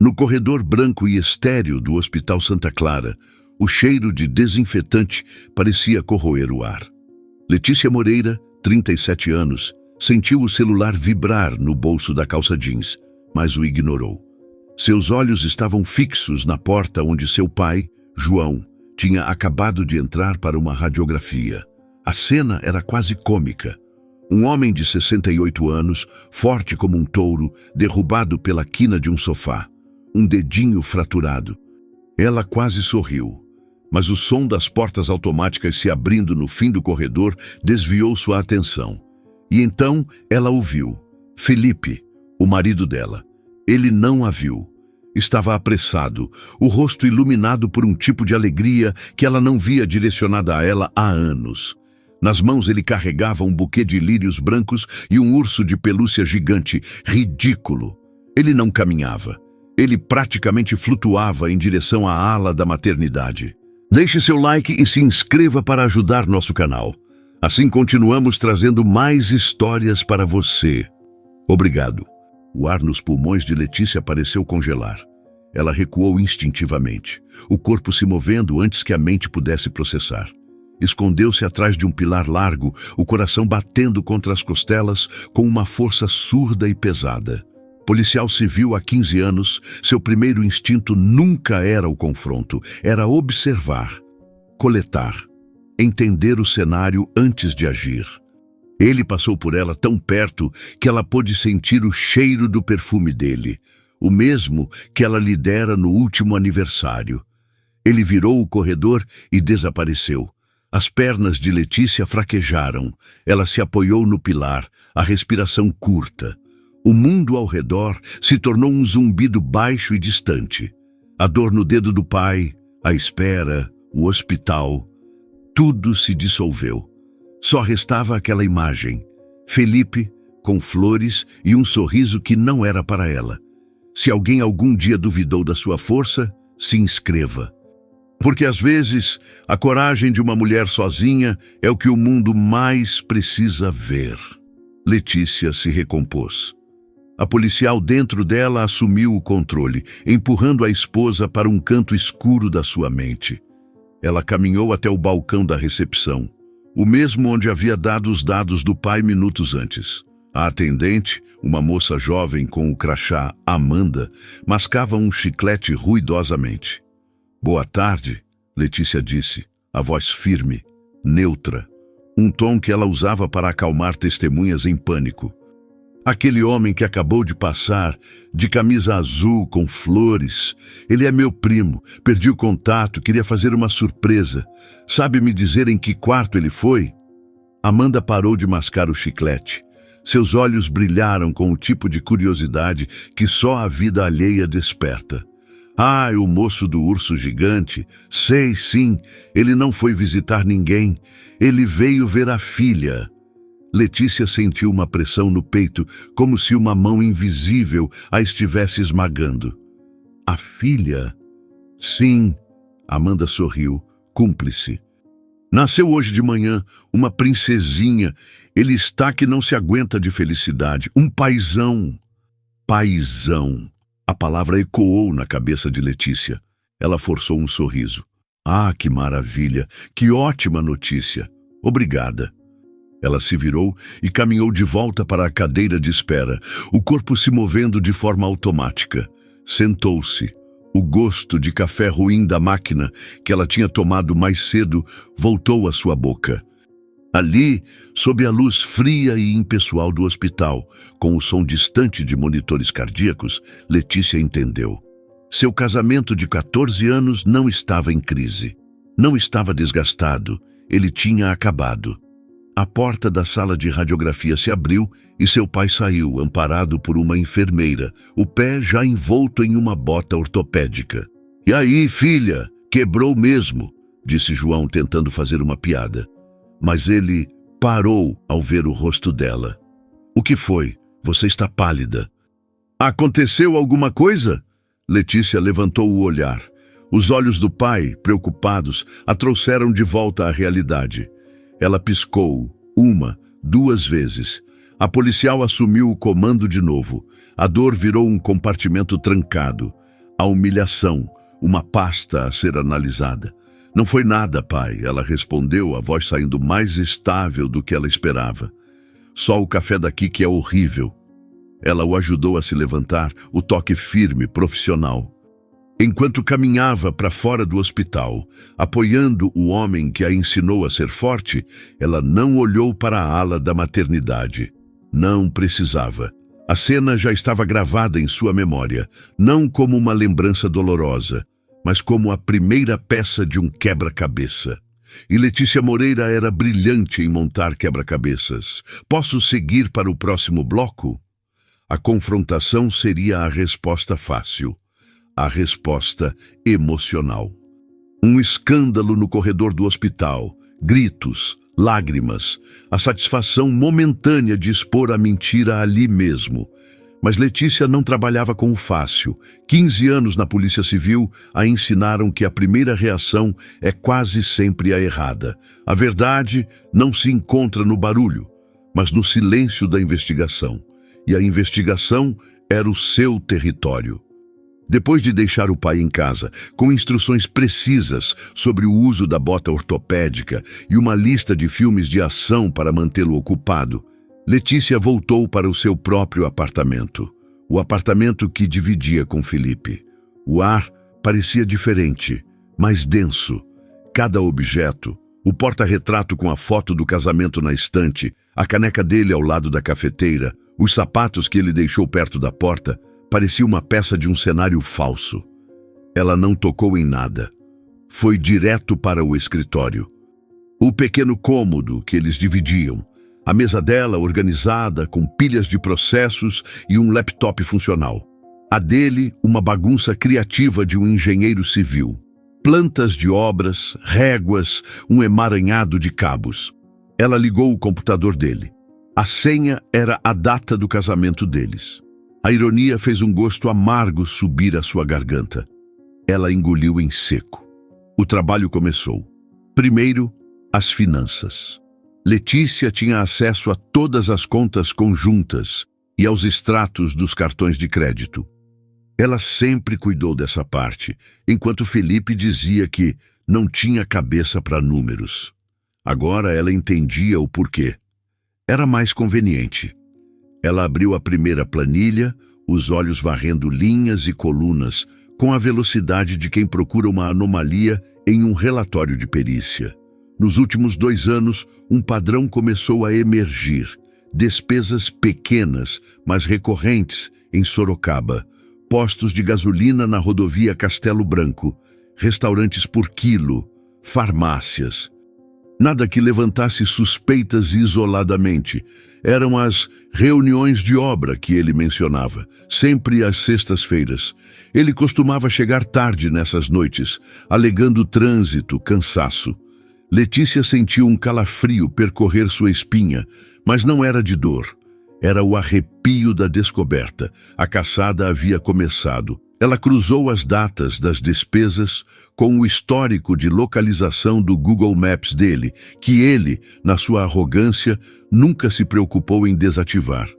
No corredor branco e estéril do Hospital Santa Clara, o cheiro de desinfetante parecia corroer o ar. Letícia Moreira, 37 anos, sentiu o celular vibrar no bolso da calça jeans, mas o ignorou. Seus olhos estavam fixos na porta onde seu pai, João, tinha acabado de entrar para uma radiografia. A cena era quase cômica. Um homem de 68 anos, forte como um touro, derrubado pela quina de um sofá. Um dedinho fraturado. Ela quase sorriu, mas o som das portas automáticas se abrindo no fim do corredor desviou sua atenção. E então ela o viu. Felipe, o marido dela. Ele não a viu. Estava apressado, o rosto iluminado por um tipo de alegria que ela não via direcionada a ela há anos. Nas mãos ele carregava um buquê de lírios brancos e um urso de pelúcia gigante, ridículo. Ele não caminhava. Ele praticamente flutuava em direção à ala da maternidade. Deixe seu like e se inscreva para ajudar nosso canal. Assim continuamos trazendo mais histórias para você. Obrigado. O ar nos pulmões de Letícia pareceu congelar. Ela recuou instintivamente, o corpo se movendo antes que a mente pudesse processar. Escondeu-se atrás de um pilar largo, o coração batendo contra as costelas com uma força surda e pesada. Policial civil há 15 anos, seu primeiro instinto nunca era o confronto, era observar, coletar, entender o cenário antes de agir. Ele passou por ela tão perto que ela pôde sentir o cheiro do perfume dele, o mesmo que ela lhe dera no último aniversário. Ele virou o corredor e desapareceu. As pernas de Letícia fraquejaram, ela se apoiou no pilar, a respiração curta. O mundo ao redor se tornou um zumbido baixo e distante. A dor no dedo do pai, a espera, o hospital, tudo se dissolveu. Só restava aquela imagem, Felipe, com flores e um sorriso que não era para ela. Se alguém algum dia duvidou da sua força, se inscreva. Porque às vezes, a coragem de uma mulher sozinha é o que o mundo mais precisa ver. Letícia se recompôs. A policial dentro dela assumiu o controle, empurrando a esposa para um canto escuro da sua mente. Ela caminhou até o balcão da recepção, o mesmo onde havia dado os dados do pai minutos antes. A atendente, uma moça jovem com o crachá Amanda, mascava um chiclete ruidosamente. "Boa tarde", Letícia disse, a voz firme, neutra, um tom que ela usava para acalmar testemunhas em pânico. "Aquele homem que acabou de passar, de camisa azul com flores, ele é meu primo, perdi o contato, queria fazer uma surpresa. Sabe me dizer em que quarto ele foi?" Amanda parou de mascar o chiclete. Seus olhos brilharam com o tipo de curiosidade que só a vida alheia desperta. "Ah, o moço do urso gigante. Sei, sim, ele não foi visitar ninguém. Ele veio ver a filha." Letícia sentiu uma pressão no peito, como se uma mão invisível a estivesse esmagando. "A filha?" "Sim." Amanda sorriu, cúmplice. "Nasceu hoje de manhã, uma princesinha. Ele está que não se aguenta de felicidade. Um paizão." Paizão. A palavra ecoou na cabeça de Letícia. Ela forçou um sorriso. "Ah, que maravilha! Que ótima notícia! Obrigada." Ela se virou e caminhou de volta para a cadeira de espera, o corpo se movendo de forma automática. Sentou-se. O gosto de café ruim da máquina que ela tinha tomado mais cedo voltou à sua boca. Ali, sob a luz fria e impessoal do hospital, com o som distante de monitores cardíacos, Letícia entendeu. Seu casamento de 14 anos não estava em crise. Não estava desgastado. Ele tinha acabado. A porta da sala de radiografia se abriu e seu pai saiu, amparado por uma enfermeira, o pé já envolto em uma bota ortopédica. "E aí, filha? Quebrou mesmo", disse João, tentando fazer uma piada. Mas ele parou ao ver o rosto dela. "O que foi? Você está pálida." "Aconteceu alguma coisa?" Letícia levantou o olhar. Os olhos do pai, preocupados, a trouxeram de volta à realidade. Ela piscou, 1, 2 vezes. A policial assumiu o comando de novo. A dor virou um compartimento trancado. A humilhação, uma pasta a ser analisada. Não foi nada, pai, ela respondeu, a voz saindo mais estável do que ela esperava. Só o café daqui que é horrível. Ela o ajudou a se levantar, o toque firme, profissional. Enquanto caminhava para fora do hospital, apoiando o homem que a ensinou a ser forte, ela não olhou para a ala da maternidade. Não precisava. A cena já estava gravada em sua memória, não como uma lembrança dolorosa, mas como a primeira peça de um quebra-cabeça. E Letícia Moreira era brilhante em montar quebra-cabeças. Posso seguir para o próximo bloco? A confrontação seria a resposta fácil. A resposta emocional. Um escândalo no corredor do hospital, gritos, lágrimas, a satisfação momentânea de expor a mentira ali mesmo. Mas Letícia não trabalhava com o fácil. 15 anos na Polícia Civil a ensinaram que a primeira reação é quase sempre a errada. A verdade não se encontra no barulho, mas no silêncio da investigação. E a investigação era o seu território. Depois de deixar o pai em casa, com instruções precisas sobre o uso da bota ortopédica e uma lista de filmes de ação para mantê-lo ocupado, Letícia voltou para o seu próprio apartamento. O apartamento que dividia com Felipe. O ar parecia diferente, mais denso. Cada objeto, o porta-retrato com a foto do casamento na estante, a caneca dele ao lado da cafeteira, os sapatos que ele deixou perto da porta, parecia uma peça de um cenário falso. Ela não tocou em nada. Foi direto para o escritório. O pequeno cômodo que eles dividiam, a mesa dela organizada com pilhas de processos e um laptop funcional. A dele, uma bagunça criativa de um engenheiro civil. Plantas de obras, réguas, um emaranhado de cabos. Ela ligou o computador dele. A senha era a data do casamento deles. A ironia fez um gosto amargo subir à sua garganta. Ela engoliu em seco. O trabalho começou. Primeiro, as finanças. Letícia tinha acesso a todas as contas conjuntas e aos extratos dos cartões de crédito. Ela sempre cuidou dessa parte, enquanto Felipe dizia que não tinha cabeça para números. Agora ela entendia o porquê. Era mais conveniente. Ela abriu a primeira planilha, os olhos varrendo linhas e colunas, com a velocidade de quem procura uma anomalia em um relatório de perícia. Nos últimos 2 anos, um padrão começou a emergir. Despesas pequenas, mas recorrentes, em Sorocaba. Postos de gasolina na rodovia Castelo Branco. Restaurantes por quilo. Farmácias. Nada que levantasse suspeitas isoladamente. Eram as reuniões de obra que ele mencionava, sempre às sextas-feiras. Ele costumava chegar tarde nessas noites, alegando trânsito, cansaço. Letícia sentiu um calafrio percorrer sua espinha, mas não era de dor. Era o arrepio da descoberta. A caçada havia começado. Ela cruzou as datas das despesas com o histórico de localização do Google Maps dele, que ele, na sua arrogância, nunca se preocupou em desativar.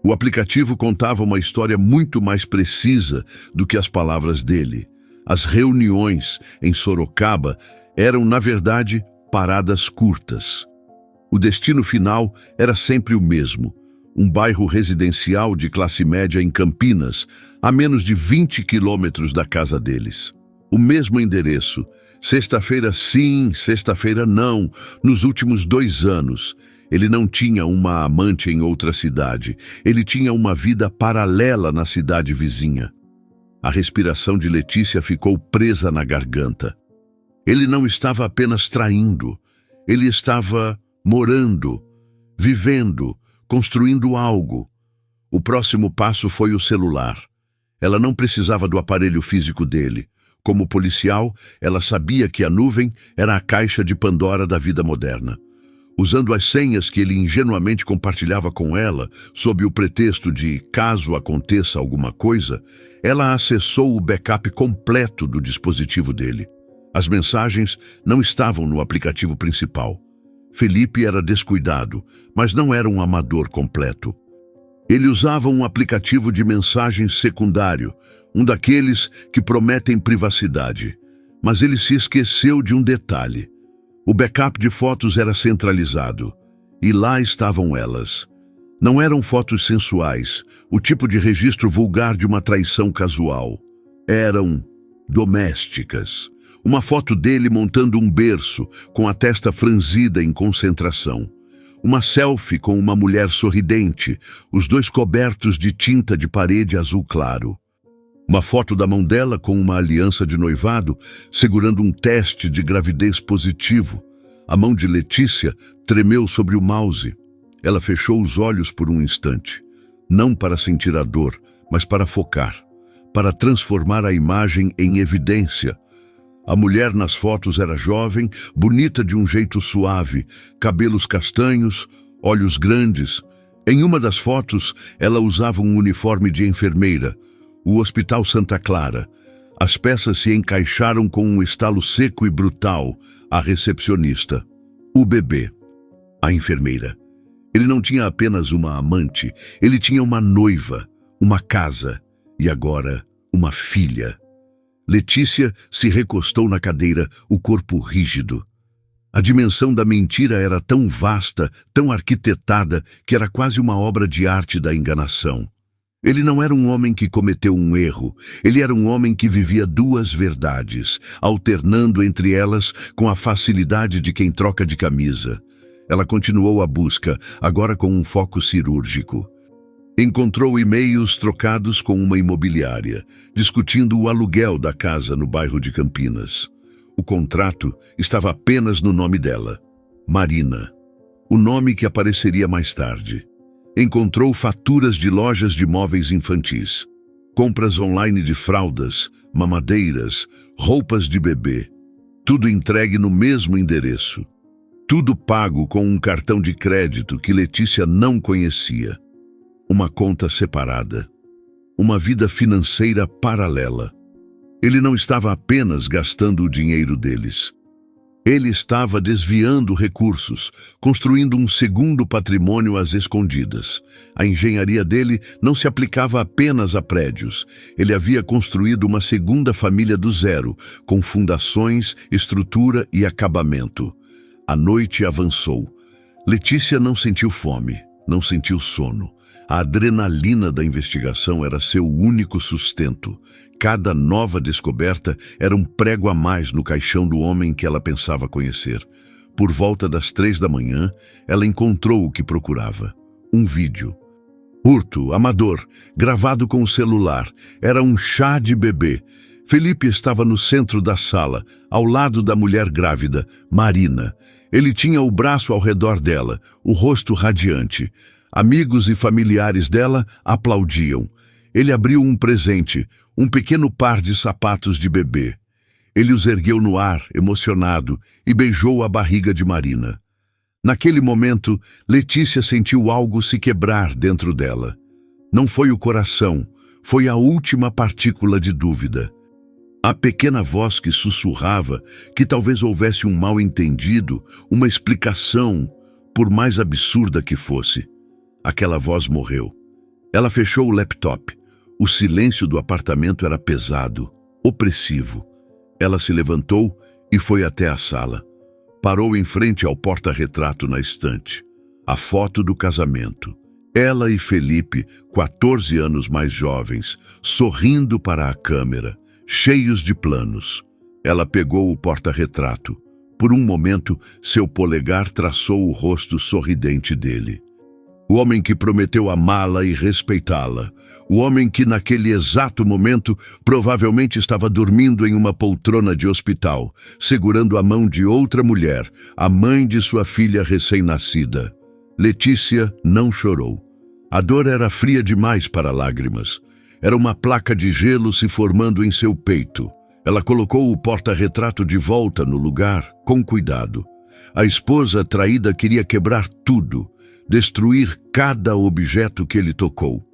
O aplicativo contava uma história muito mais precisa do que as palavras dele. As reuniões em Sorocaba eram, na verdade, paradas curtas. O destino final era sempre o mesmo. Um bairro residencial de classe média em Campinas, a menos de 20 quilômetros da casa deles. O mesmo endereço, sexta-feira sim, sexta-feira não, nos últimos 2 anos. Ele não tinha uma amante em outra cidade, ele tinha uma vida paralela na cidade vizinha. A respiração de Letícia ficou presa na garganta. Ele não estava apenas traindo, ele estava morando, vivendo, construindo algo. O próximo passo foi o celular. Ela não precisava do aparelho físico dele. Como policial, ela sabia que a nuvem era a caixa de Pandora da vida moderna. Usando as senhas que ele ingenuamente compartilhava com ela, sob o pretexto de caso aconteça alguma coisa, ela acessou o backup completo do dispositivo dele. As mensagens não estavam no aplicativo principal. Felipe era descuidado, mas não era um amador completo. Ele usava um aplicativo de mensagem secundário, um daqueles que prometem privacidade. Mas ele se esqueceu de um detalhe. O backup de fotos era centralizado, e lá estavam elas. Não eram fotos sensuais, o tipo de registro vulgar de uma traição casual. Eram domésticas. Uma foto dele montando um berço, com a testa franzida em concentração. Uma selfie com uma mulher sorridente, os dois cobertos de tinta de parede azul claro. Uma foto da mão dela com uma aliança de noivado, segurando um teste de gravidez positivo. A mão de Letícia tremeu sobre o mouse. Ela fechou os olhos por um instante, não para sentir a dor, mas para focar, para transformar a imagem em evidência. A mulher nas fotos era jovem, bonita de um jeito suave, cabelos castanhos, olhos grandes. Em uma das fotos, ela usava um uniforme de enfermeira, o Hospital Santa Clara. As peças se encaixaram com um estalo seco e brutal. A recepcionista, o bebê, a enfermeira. Ele não tinha apenas uma amante, ele tinha uma noiva, uma casa e agora uma filha. Letícia se recostou na cadeira, o corpo rígido. A dimensão da mentira era tão vasta, tão arquitetada, que era quase uma obra de arte da enganação. Ele não era um homem que cometeu um erro, ele era um homem que vivia duas verdades, alternando entre elas com a facilidade de quem troca de camisa. Ela continuou a busca, agora com um foco cirúrgico. Encontrou e-mails trocados com uma imobiliária, discutindo o aluguel da casa no bairro de Campinas. O contrato estava apenas no nome dela, Marina, o nome que apareceria mais tarde. Encontrou faturas de lojas de móveis infantis, compras online de fraldas, mamadeiras, roupas de bebê. Tudo entregue no mesmo endereço. Tudo pago com um cartão de crédito que Letícia não conhecia. Uma conta separada. Uma vida financeira paralela. Ele não estava apenas gastando o dinheiro deles. Ele estava desviando recursos, construindo um segundo patrimônio às escondidas. A engenharia dele não se aplicava apenas a prédios. Ele havia construído uma segunda família do zero, com fundações, estrutura e acabamento. A noite avançou. Letícia não sentiu fome, não sentiu sono. A adrenalina da investigação era seu único sustento. Cada nova descoberta era um prego a mais no caixão do homem que ela pensava conhecer. Por volta das 3 da manhã, ela encontrou o que procurava. Um vídeo. Hurto, amador, gravado com o celular. Era um chá de bebê. Felipe estava no centro da sala, ao lado da mulher grávida, Marina. Ele tinha o braço ao redor dela, o rosto radiante. Amigos e familiares dela aplaudiam. Ele abriu um presente, um pequeno par de sapatos de bebê. Ele os ergueu no ar, emocionado, e beijou a barriga de Marina. Naquele momento, Letícia sentiu algo se quebrar dentro dela. Não foi o coração, foi a última partícula de dúvida. A pequena voz que sussurrava que talvez houvesse um mal-entendido, uma explicação, por mais absurda que fosse. Aquela voz morreu. Ela fechou o laptop. O silêncio do apartamento era pesado, opressivo. Ela se levantou e foi até a sala. Parou em frente ao porta-retrato na estante. A foto do casamento. Ela e Felipe, 14 anos mais jovens, sorrindo para a câmera, cheios de planos. Ela pegou o porta-retrato. Por um momento, seu polegar traçou o rosto sorridente dele. O homem que prometeu amá-la e respeitá-la. O homem que, naquele exato momento, provavelmente estava dormindo em uma poltrona de hospital, segurando a mão de outra mulher, a mãe de sua filha recém-nascida. Letícia não chorou. A dor era fria demais para lágrimas. Era uma placa de gelo se formando em seu peito. Ela colocou o porta-retrato de volta no lugar, com cuidado. A esposa traída queria quebrar tudo, destruir cada objeto que ele tocou.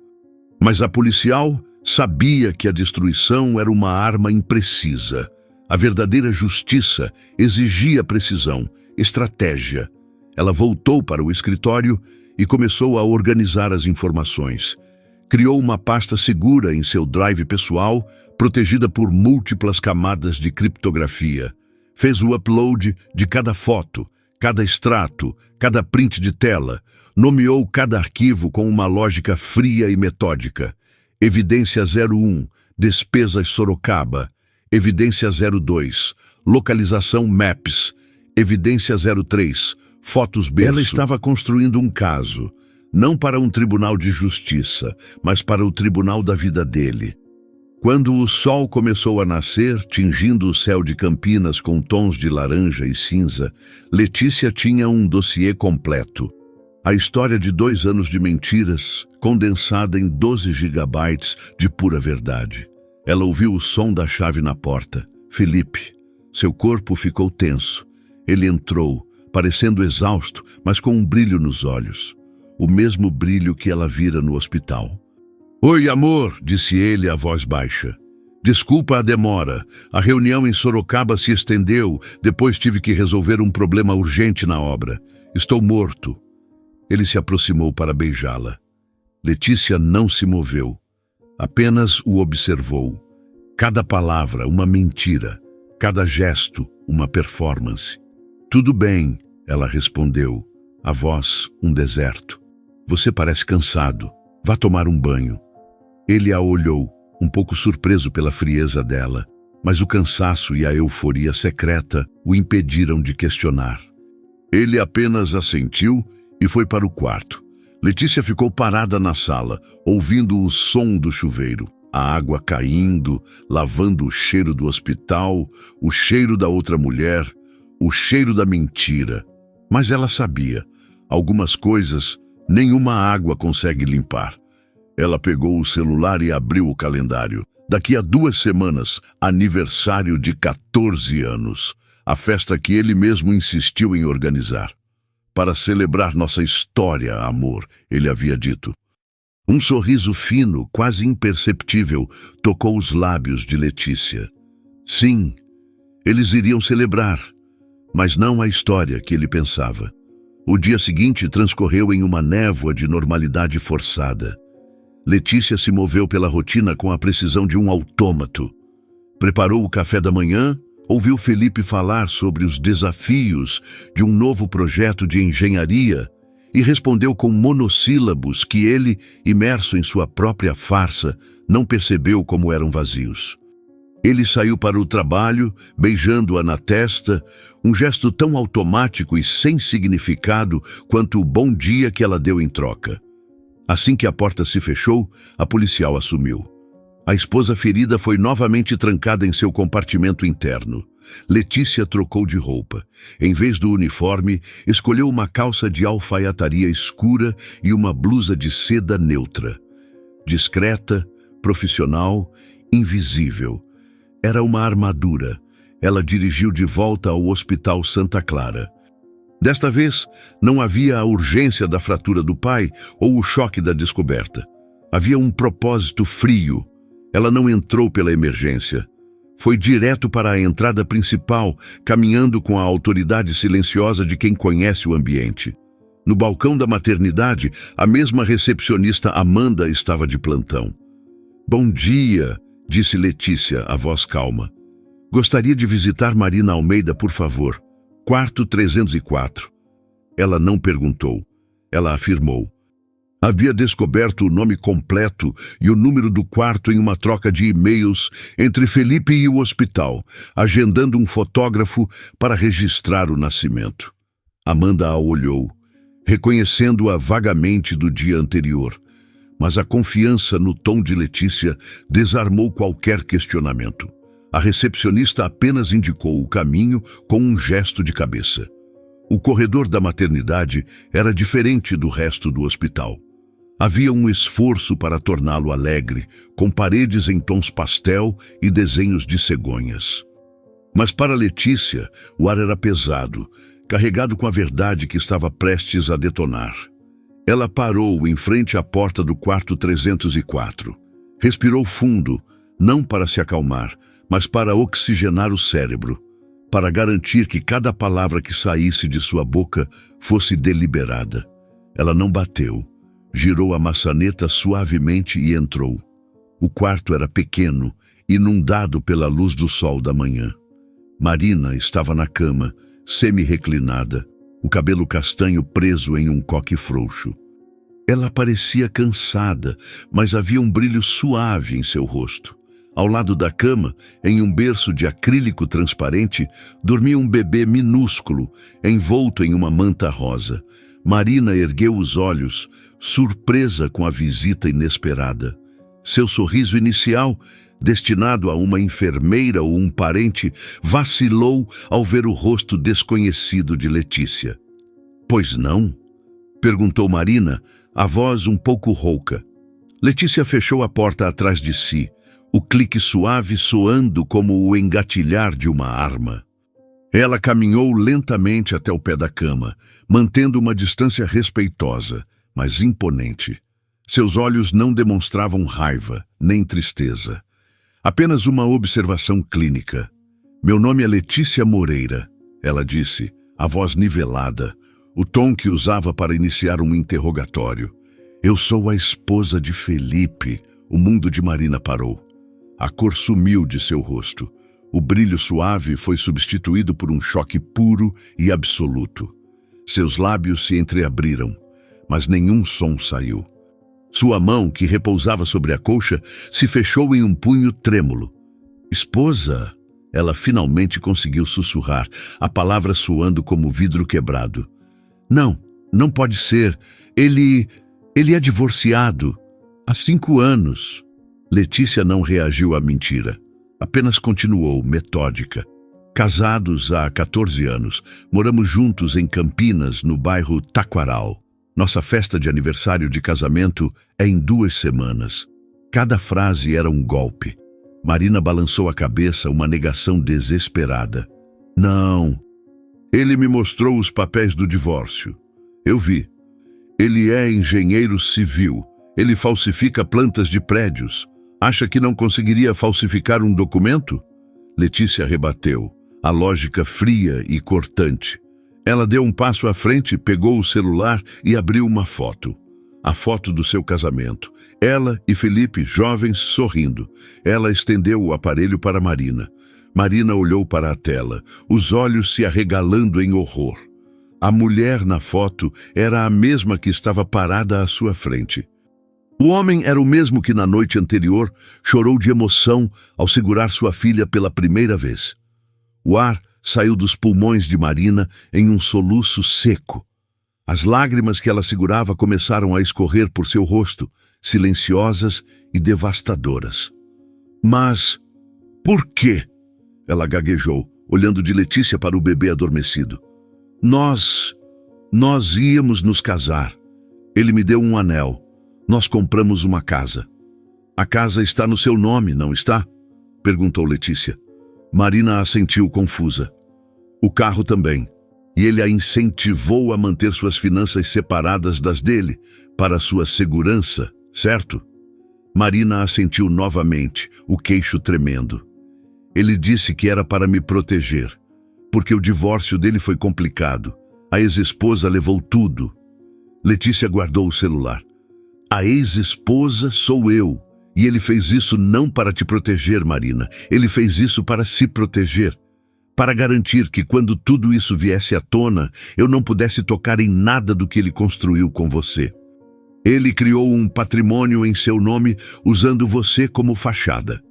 Mas a policial sabia que a destruição era uma arma imprecisa. A verdadeira justiça exigia precisão, estratégia. Ela voltou para o escritório e começou a organizar as informações. Criou uma pasta segura em seu drive pessoal, protegida por múltiplas camadas de criptografia. Fez o upload de cada foto, cada extrato, cada print de tela. Nomeou cada arquivo com uma lógica fria e metódica. Evidência 01, despesas Sorocaba. Evidência 02, localização Maps. Evidência 03, fotos berço. Ela estava construindo um caso, não para um tribunal de justiça, mas para o tribunal da vida dele. Quando o sol começou a nascer, tingindo o céu de Campinas com tons de laranja e cinza, Letícia tinha um dossiê completo. A história de 2 anos de mentiras, condensada em 12 gigabytes de pura verdade. Ela ouviu o som da chave na porta. Felipe. Seu corpo ficou tenso. Ele entrou, parecendo exausto, mas com um brilho nos olhos. O mesmo brilho que ela vira no hospital. Oi, amor, disse ele a voz baixa. Desculpa a demora. A reunião em Sorocaba se estendeu, depois tive que resolver um problema urgente na obra. Estou morto. Ele se aproximou para beijá-la. Letícia não se moveu. Apenas o observou. Cada palavra, uma mentira. Cada gesto, uma performance. Tudo bem, ela respondeu. A voz, um deserto. Você parece cansado. Vá tomar um banho. Ele a olhou, um pouco surpreso pela frieza dela, mas o cansaço e a euforia secreta o impediram de questionar. Ele apenas assentiu e foi para o quarto. Letícia ficou parada na sala, ouvindo o som do chuveiro, a água caindo, lavando o cheiro do hospital, o cheiro da outra mulher, o cheiro da mentira. Mas ela sabia, algumas coisas nenhuma água consegue limpar. Ela pegou o celular e abriu o calendário. Daqui a 2 semanas, aniversário de 14 anos, a festa que ele mesmo insistiu em organizar. Para celebrar nossa história, amor, ele havia dito. Um sorriso fino, quase imperceptível, tocou os lábios de Letícia. Sim, eles iriam celebrar, mas não a história que ele pensava. O dia seguinte transcorreu em uma névoa de normalidade forçada. Letícia se moveu pela rotina com a precisão de um autômato. Preparou o café da manhã, ouviu Felipe falar sobre os desafios de um novo projeto de engenharia e respondeu com monossílabos que ele, imerso em sua própria farsa, não percebeu como eram vazios. Ele saiu para o trabalho, beijando-a na testa, um gesto tão automático e sem significado quanto o bom dia que ela deu em troca. Assim que a porta se fechou, a policial assumiu. A esposa ferida foi novamente trancada em seu compartimento interno. Letícia trocou de roupa. Em vez do uniforme, escolheu uma calça de alfaiataria escura e uma blusa de seda neutra. Discreta, profissional, invisível. Era uma armadura. Ela dirigiu de volta ao Hospital Santa Clara. Desta vez, não havia a urgência da fratura do pai ou o choque da descoberta. Havia um propósito frio. Ela não entrou pela emergência. Foi direto para a entrada principal, caminhando com a autoridade silenciosa de quem conhece o ambiente. No balcão da maternidade, a mesma recepcionista Amanda estava de plantão. Bom dia, disse Letícia, a voz calma. Gostaria de visitar Marina Almeida, por favor. Quarto 304. Ela não perguntou. Ela afirmou. Havia descoberto o nome completo e o número do quarto em uma troca de e-mails entre Felipe e o hospital, agendando um fotógrafo para registrar o nascimento. Amanda a olhou, reconhecendo-a vagamente do dia anterior, mas a confiança no tom de Letícia desarmou qualquer questionamento. A recepcionista apenas indicou o caminho com um gesto de cabeça. O corredor da maternidade era diferente do resto do hospital. Havia um esforço para torná-lo alegre, com paredes em tons pastel e desenhos de cegonhas. Mas para Letícia, o ar era pesado, carregado com a verdade que estava prestes a detonar. Ela parou em frente à porta do quarto 304. Respirou fundo, não para se acalmar, mas para oxigenar o cérebro, para garantir que cada palavra que saísse de sua boca fosse deliberada. Ela não bateu. Girou a maçaneta suavemente e entrou. O quarto era pequeno, inundado pela luz do sol da manhã. Marina estava na cama, semi-reclinada, o cabelo castanho preso em um coque frouxo. Ela parecia cansada, mas havia um brilho suave em seu rosto. Ao lado da cama, em um berço de acrílico transparente, dormia um bebê minúsculo, envolto em uma manta rosa. Marina ergueu os olhos, surpresa com a visita inesperada. Seu sorriso inicial, destinado a uma enfermeira ou um parente, vacilou ao ver o rosto desconhecido de Letícia. "Pois não?" perguntou Marina, a voz um pouco rouca. Letícia fechou a porta atrás de si, o clique suave soando como o engatilhar de uma arma. Ela caminhou lentamente até o pé da cama, mantendo uma distância respeitosa, mas imponente. Seus olhos não demonstravam raiva, nem tristeza. Apenas uma observação clínica. "Meu nome é Letícia Moreira", ela disse, a voz nivelada, o tom que usava para iniciar um interrogatório. "Eu sou a esposa de Felipe." O mundo de Marina parou. A cor sumiu de seu rosto. O brilho suave foi substituído por um choque puro e absoluto. Seus lábios se entreabriram, mas nenhum som saiu. Sua mão, que repousava sobre a colcha, se fechou em um punho trêmulo. "Esposa?" Ela finalmente conseguiu sussurrar, a palavra soando como vidro quebrado. "Não, não pode ser. Ele é divorciado. Há 5 anos. Letícia não reagiu à mentira. Apenas continuou, metódica. "Casados há 14 anos. Moramos juntos em Campinas, no bairro Taquaral. Nossa festa de aniversário de casamento é em 2 semanas." Cada frase era um golpe. Marina balançou a cabeça, uma negação desesperada. "Não. Ele me mostrou os papéis do divórcio. Eu vi. Ele é engenheiro civil. Ele falsifica plantas de prédios. Acha que não conseguiria falsificar um documento?" Letícia rebateu, a lógica fria e cortante. Ela deu um passo à frente, pegou o celular e abriu uma foto. A foto do seu casamento. Ela e Felipe, jovens, sorrindo. Ela estendeu o aparelho para Marina. Marina olhou para a tela, os olhos se arregalando em horror. A mulher na foto era a mesma que estava parada à sua frente. O homem era o mesmo que na noite anterior chorou de emoção ao segurar sua filha pela primeira vez. O ar saiu dos pulmões de Marina em um soluço seco. As lágrimas que ela segurava começaram a escorrer por seu rosto, silenciosas e devastadoras. "Mas por quê?" Ela gaguejou, olhando de Letícia para o bebê adormecido. Nós íamos nos casar. Ele me deu um anel. Nós compramos uma casa." "A casa está no seu nome, não está?" perguntou Letícia. Marina assentiu confusa. "O carro também. E ele a incentivou a manter suas finanças separadas das dele, para sua segurança, certo?" Marina assentiu novamente, o queixo tremendo. "Ele disse que era para me proteger, porque o divórcio dele foi complicado. A ex-esposa levou tudo." Letícia guardou o celular. "A ex-esposa sou eu, e ele fez isso não para te proteger, Marina. Ele fez isso para se proteger, para garantir que quando tudo isso viesse à tona, eu não pudesse tocar em nada do que ele construiu com você. Ele criou um patrimônio em seu nome usando você como fachada."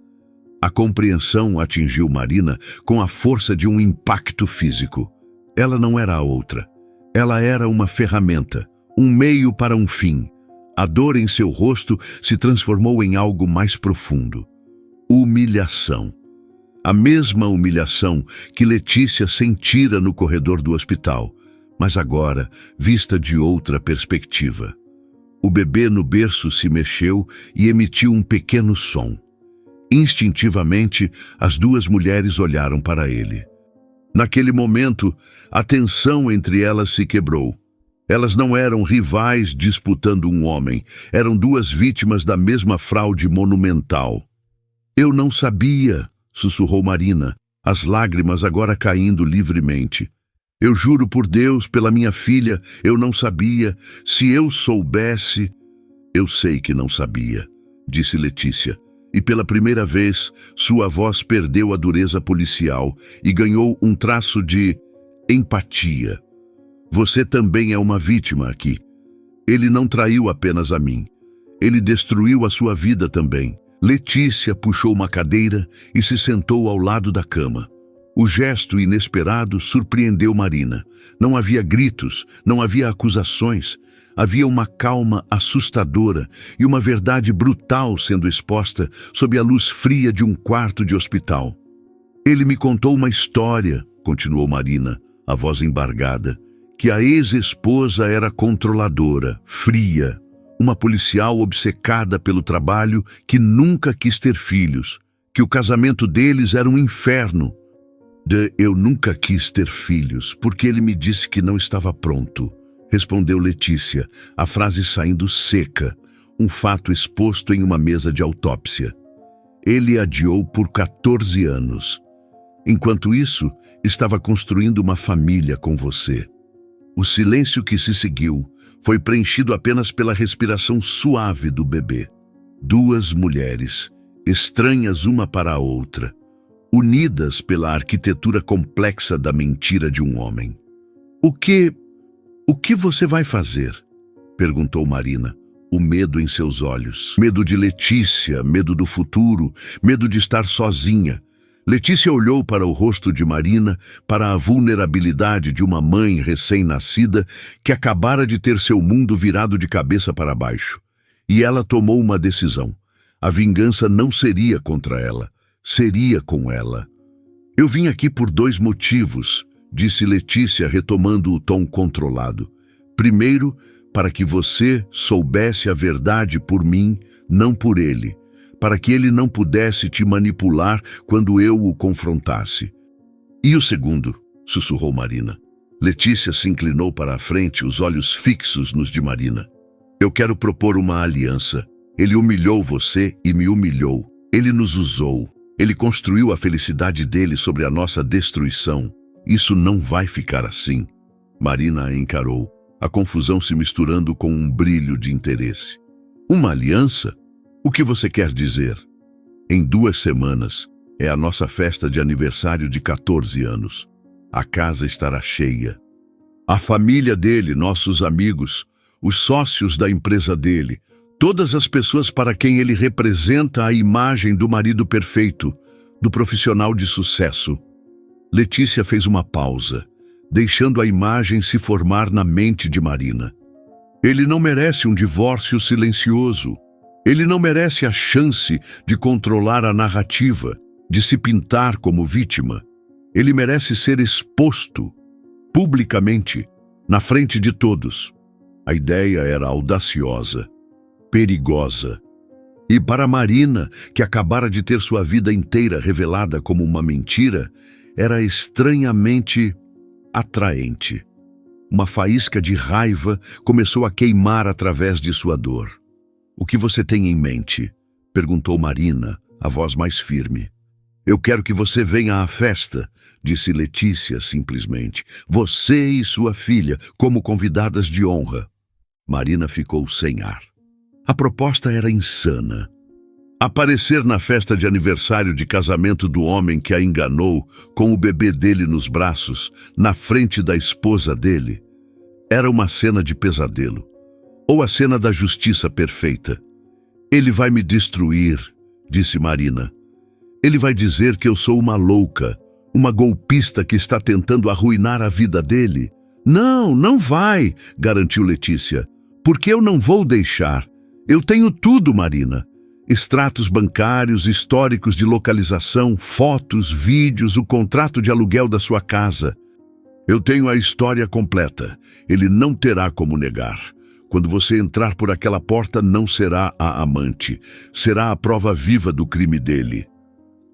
A compreensão atingiu Marina com a força de um impacto físico. Ela não era a outra. Ela era uma ferramenta, um meio para um fim. A dor em seu rosto se transformou em algo mais profundo. Humilhação. A mesma humilhação que Letícia sentira no corredor do hospital, mas agora vista de outra perspectiva. O bebê no berço se mexeu e emitiu um pequeno som. Instintivamente, as duas mulheres olharam para ele. Naquele momento, a tensão entre elas se quebrou. Elas não eram rivais disputando um homem, eram duas vítimas da mesma fraude monumental. "Eu não sabia", sussurrou Marina, as lágrimas agora caindo livremente. Eu juro por Deus, pela minha filha, eu não sabia. Se eu soubesse... Eu sei que não sabia, disse Letícia. E pela primeira vez, sua voz perdeu a dureza policial e ganhou um traço de empatia. Você também é uma vítima aqui. Ele não traiu apenas a mim. Ele destruiu a sua vida também. Letícia puxou uma cadeira e se sentou ao lado da cama. O gesto inesperado surpreendeu Marina. Não havia gritos, não havia acusações. Havia uma calma assustadora e uma verdade brutal sendo exposta sob a luz fria de um quarto de hospital. Ele me contou uma história, continuou Marina, a voz embargada, que a ex-esposa era controladora, fria, uma policial obcecada pelo trabalho que nunca quis ter filhos, que o casamento deles era um inferno. Eu nunca quis ter filhos, porque ele me disse que não estava pronto, respondeu Letícia, a frase saindo seca, um fato exposto em uma mesa de autópsia. Ele adiou por 14 anos. Enquanto isso, estava construindo uma família com você. O silêncio que se seguiu foi preenchido apenas pela respiração suave do bebê. Duas mulheres, estranhas uma para a outra, unidas pela arquitetura complexa da mentira de um homem. O que você vai fazer? Perguntou Marina, o medo em seus olhos. Medo de Letícia, medo do futuro, medo de estar sozinha. Letícia olhou para o rosto de Marina, para a vulnerabilidade de uma mãe recém-nascida que acabara de ter seu mundo virado de cabeça para baixo. E ela tomou uma decisão. A vingança não seria contra ela, seria com ela. Eu vim aqui por 2 motivos, disse Letícia, retomando o tom controlado. Primeiro, para que você soubesse a verdade por mim, não por ele, para que ele não pudesse te manipular quando eu o confrontasse. E o segundo, sussurrou Marina. Letícia se inclinou para a frente, os olhos fixos nos de Marina. Eu quero propor uma aliança. Ele humilhou você e me humilhou. Ele nos usou. Ele construiu a felicidade dele sobre a nossa destruição. Isso não vai ficar assim. Marina a encarou, a confusão se misturando com um brilho de interesse. Uma aliança? O que você quer dizer? Em 2 semanas, é a nossa festa de aniversário de 14 anos. A casa estará cheia. A família dele, nossos amigos, os sócios da empresa dele, todas as pessoas para quem ele representa a imagem do marido perfeito, do profissional de sucesso. Letícia fez uma pausa, deixando a imagem se formar na mente de Marina. Ele não merece um divórcio silencioso. Ele não merece a chance de controlar a narrativa, de se pintar como vítima. Ele merece ser exposto, publicamente, na frente de todos. A ideia era audaciosa, perigosa. E para Marina, que acabara de ter sua vida inteira revelada como uma mentira, era estranhamente atraente. Uma faísca de raiva começou a queimar através de sua dor. O que você tem em mente? Perguntou Marina, a voz mais firme. Eu quero que você venha à festa, disse Letícia simplesmente. Você e sua filha, como convidadas de honra. Marina ficou sem ar. A proposta era insana. Aparecer na festa de aniversário de casamento do homem que a enganou, com o bebê dele nos braços, na frente da esposa dele, era uma cena de pesadelo. Ou a cena da justiça perfeita. Ele vai me destruir, disse Marina. Ele vai dizer que eu sou uma louca, uma golpista que está tentando arruinar a vida dele. Não, não vai, garantiu Letícia. Porque eu não vou deixar. Eu tenho tudo, Marina. Extratos bancários, históricos de localização, fotos, vídeos, o contrato de aluguel da sua casa. Eu tenho a história completa. Ele não terá como negar. Quando você entrar por aquela porta, não será a amante. Será a prova viva do crime dele.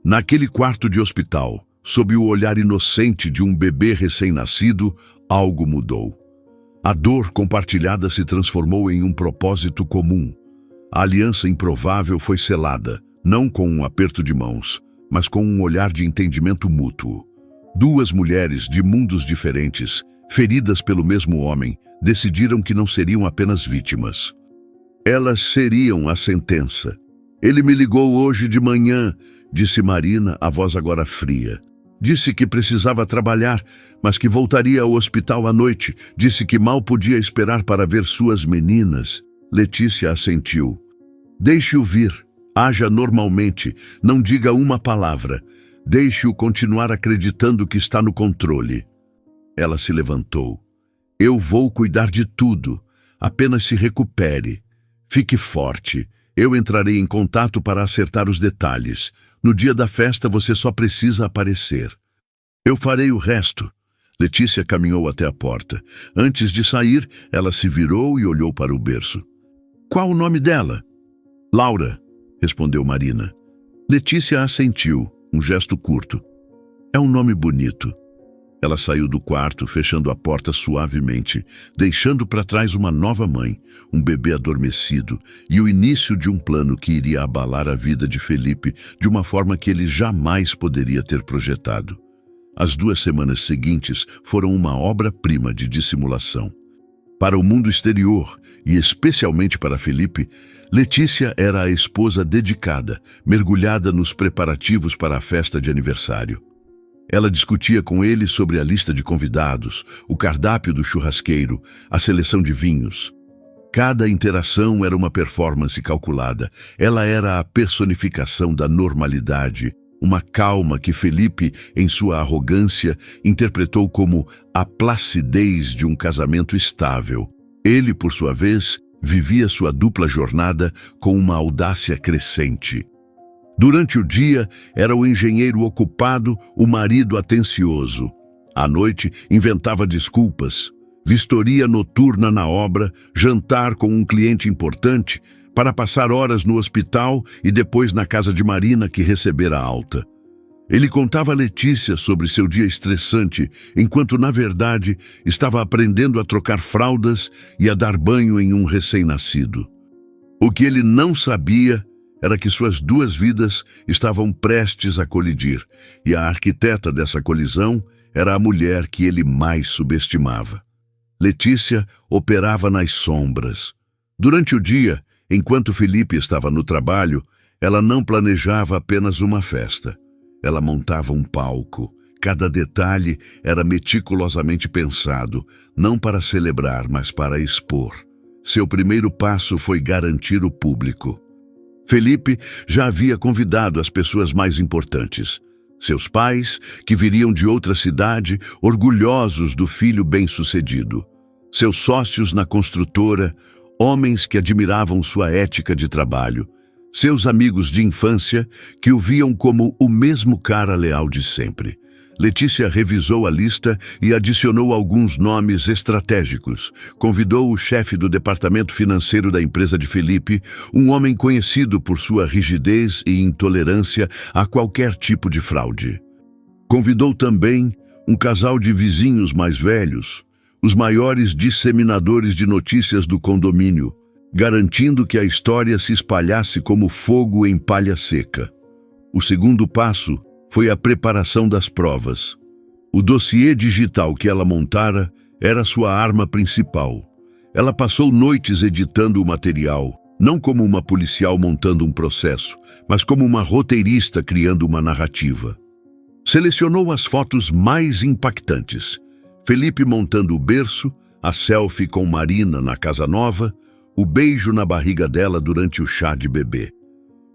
Naquele quarto de hospital, sob o olhar inocente de um bebê recém-nascido, algo mudou. A dor compartilhada se transformou em um propósito comum. A aliança improvável foi selada, não com um aperto de mãos, mas com um olhar de entendimento mútuo. Duas mulheres de mundos diferentes, feridas pelo mesmo homem, decidiram que não seriam apenas vítimas. Elas seriam a sentença. Ele me ligou hoje de manhã, disse Marina, a voz agora fria. Disse que precisava trabalhar, mas que voltaria ao hospital à noite. Disse que mal podia esperar para ver suas meninas. Letícia assentiu. Deixe-o vir. Haja normalmente. Não diga uma palavra. Deixe-o continuar acreditando que está no controle. Ela se levantou. Eu vou cuidar de tudo. Apenas se recupere. Fique forte. Eu entrarei em contato para acertar os detalhes. No dia da festa você só precisa aparecer. Eu farei o resto. Letícia caminhou até a porta. Antes de sair, ela se virou e olhou para o berço. Qual o nome dela? Laura, respondeu Marina. Letícia assentiu, um gesto curto. É um nome bonito. Ela saiu do quarto, fechando a porta suavemente, deixando para trás uma nova mãe, um bebê adormecido e o início de um plano que iria abalar a vida de Felipe de uma forma que ele jamais poderia ter projetado. As 2 semanas seguintes foram uma obra-prima de dissimulação. Para o mundo exterior, e especialmente para Felipe, Letícia era a esposa dedicada, mergulhada nos preparativos para a festa de aniversário. Ela discutia com ele sobre a lista de convidados, o cardápio do churrasqueiro, a seleção de vinhos. Cada interação era uma performance calculada. Ela era a personificação da normalidade, uma calma que Felipe, em sua arrogância, interpretou como a placidez de um casamento estável. Ele, por sua vez, vivia sua dupla jornada com uma audácia crescente. Durante o dia, era o engenheiro ocupado, o marido atencioso. À noite, inventava desculpas. Vistoria noturna na obra, jantar com um cliente importante, para passar horas no hospital e depois na casa de Marina, que recebera alta. Ele contava a Letícia sobre seu dia estressante, enquanto, na verdade, estava aprendendo a trocar fraldas e a dar banho em um recém-nascido. O que ele não sabia era que suas 2 vidas estavam prestes a colidir, e a arquiteta dessa colisão era a mulher que ele mais subestimava. Letícia operava nas sombras. Durante o dia, enquanto Felipe estava no trabalho, ela não planejava apenas uma festa. Ela montava um palco. Cada detalhe era meticulosamente pensado, não para celebrar, mas para expor. Seu primeiro passo foi garantir o público. Felipe já havia convidado as pessoas mais importantes. Seus pais, que viriam de outra cidade, orgulhosos do filho bem-sucedido. Seus sócios na construtora, homens que admiravam sua ética de trabalho. Seus amigos de infância, que o viam como o mesmo cara leal de sempre. Letícia revisou a lista e adicionou alguns nomes estratégicos. Convidou o chefe do departamento financeiro da empresa de Felipe, um homem conhecido por sua rigidez e intolerância a qualquer tipo de fraude. Convidou também um casal de vizinhos mais velhos, os maiores disseminadores de notícias do condomínio, garantindo que a história se espalhasse como fogo em palha seca. O segundo passo foi a preparação das provas. O dossiê digital que ela montara era sua arma principal. Ela passou noites editando o material, não como uma policial montando um processo, mas como uma roteirista criando uma narrativa. Selecionou as fotos mais impactantes. Felipe montando o berço, a selfie com Marina na casa nova, o beijo na barriga dela durante o chá de bebê.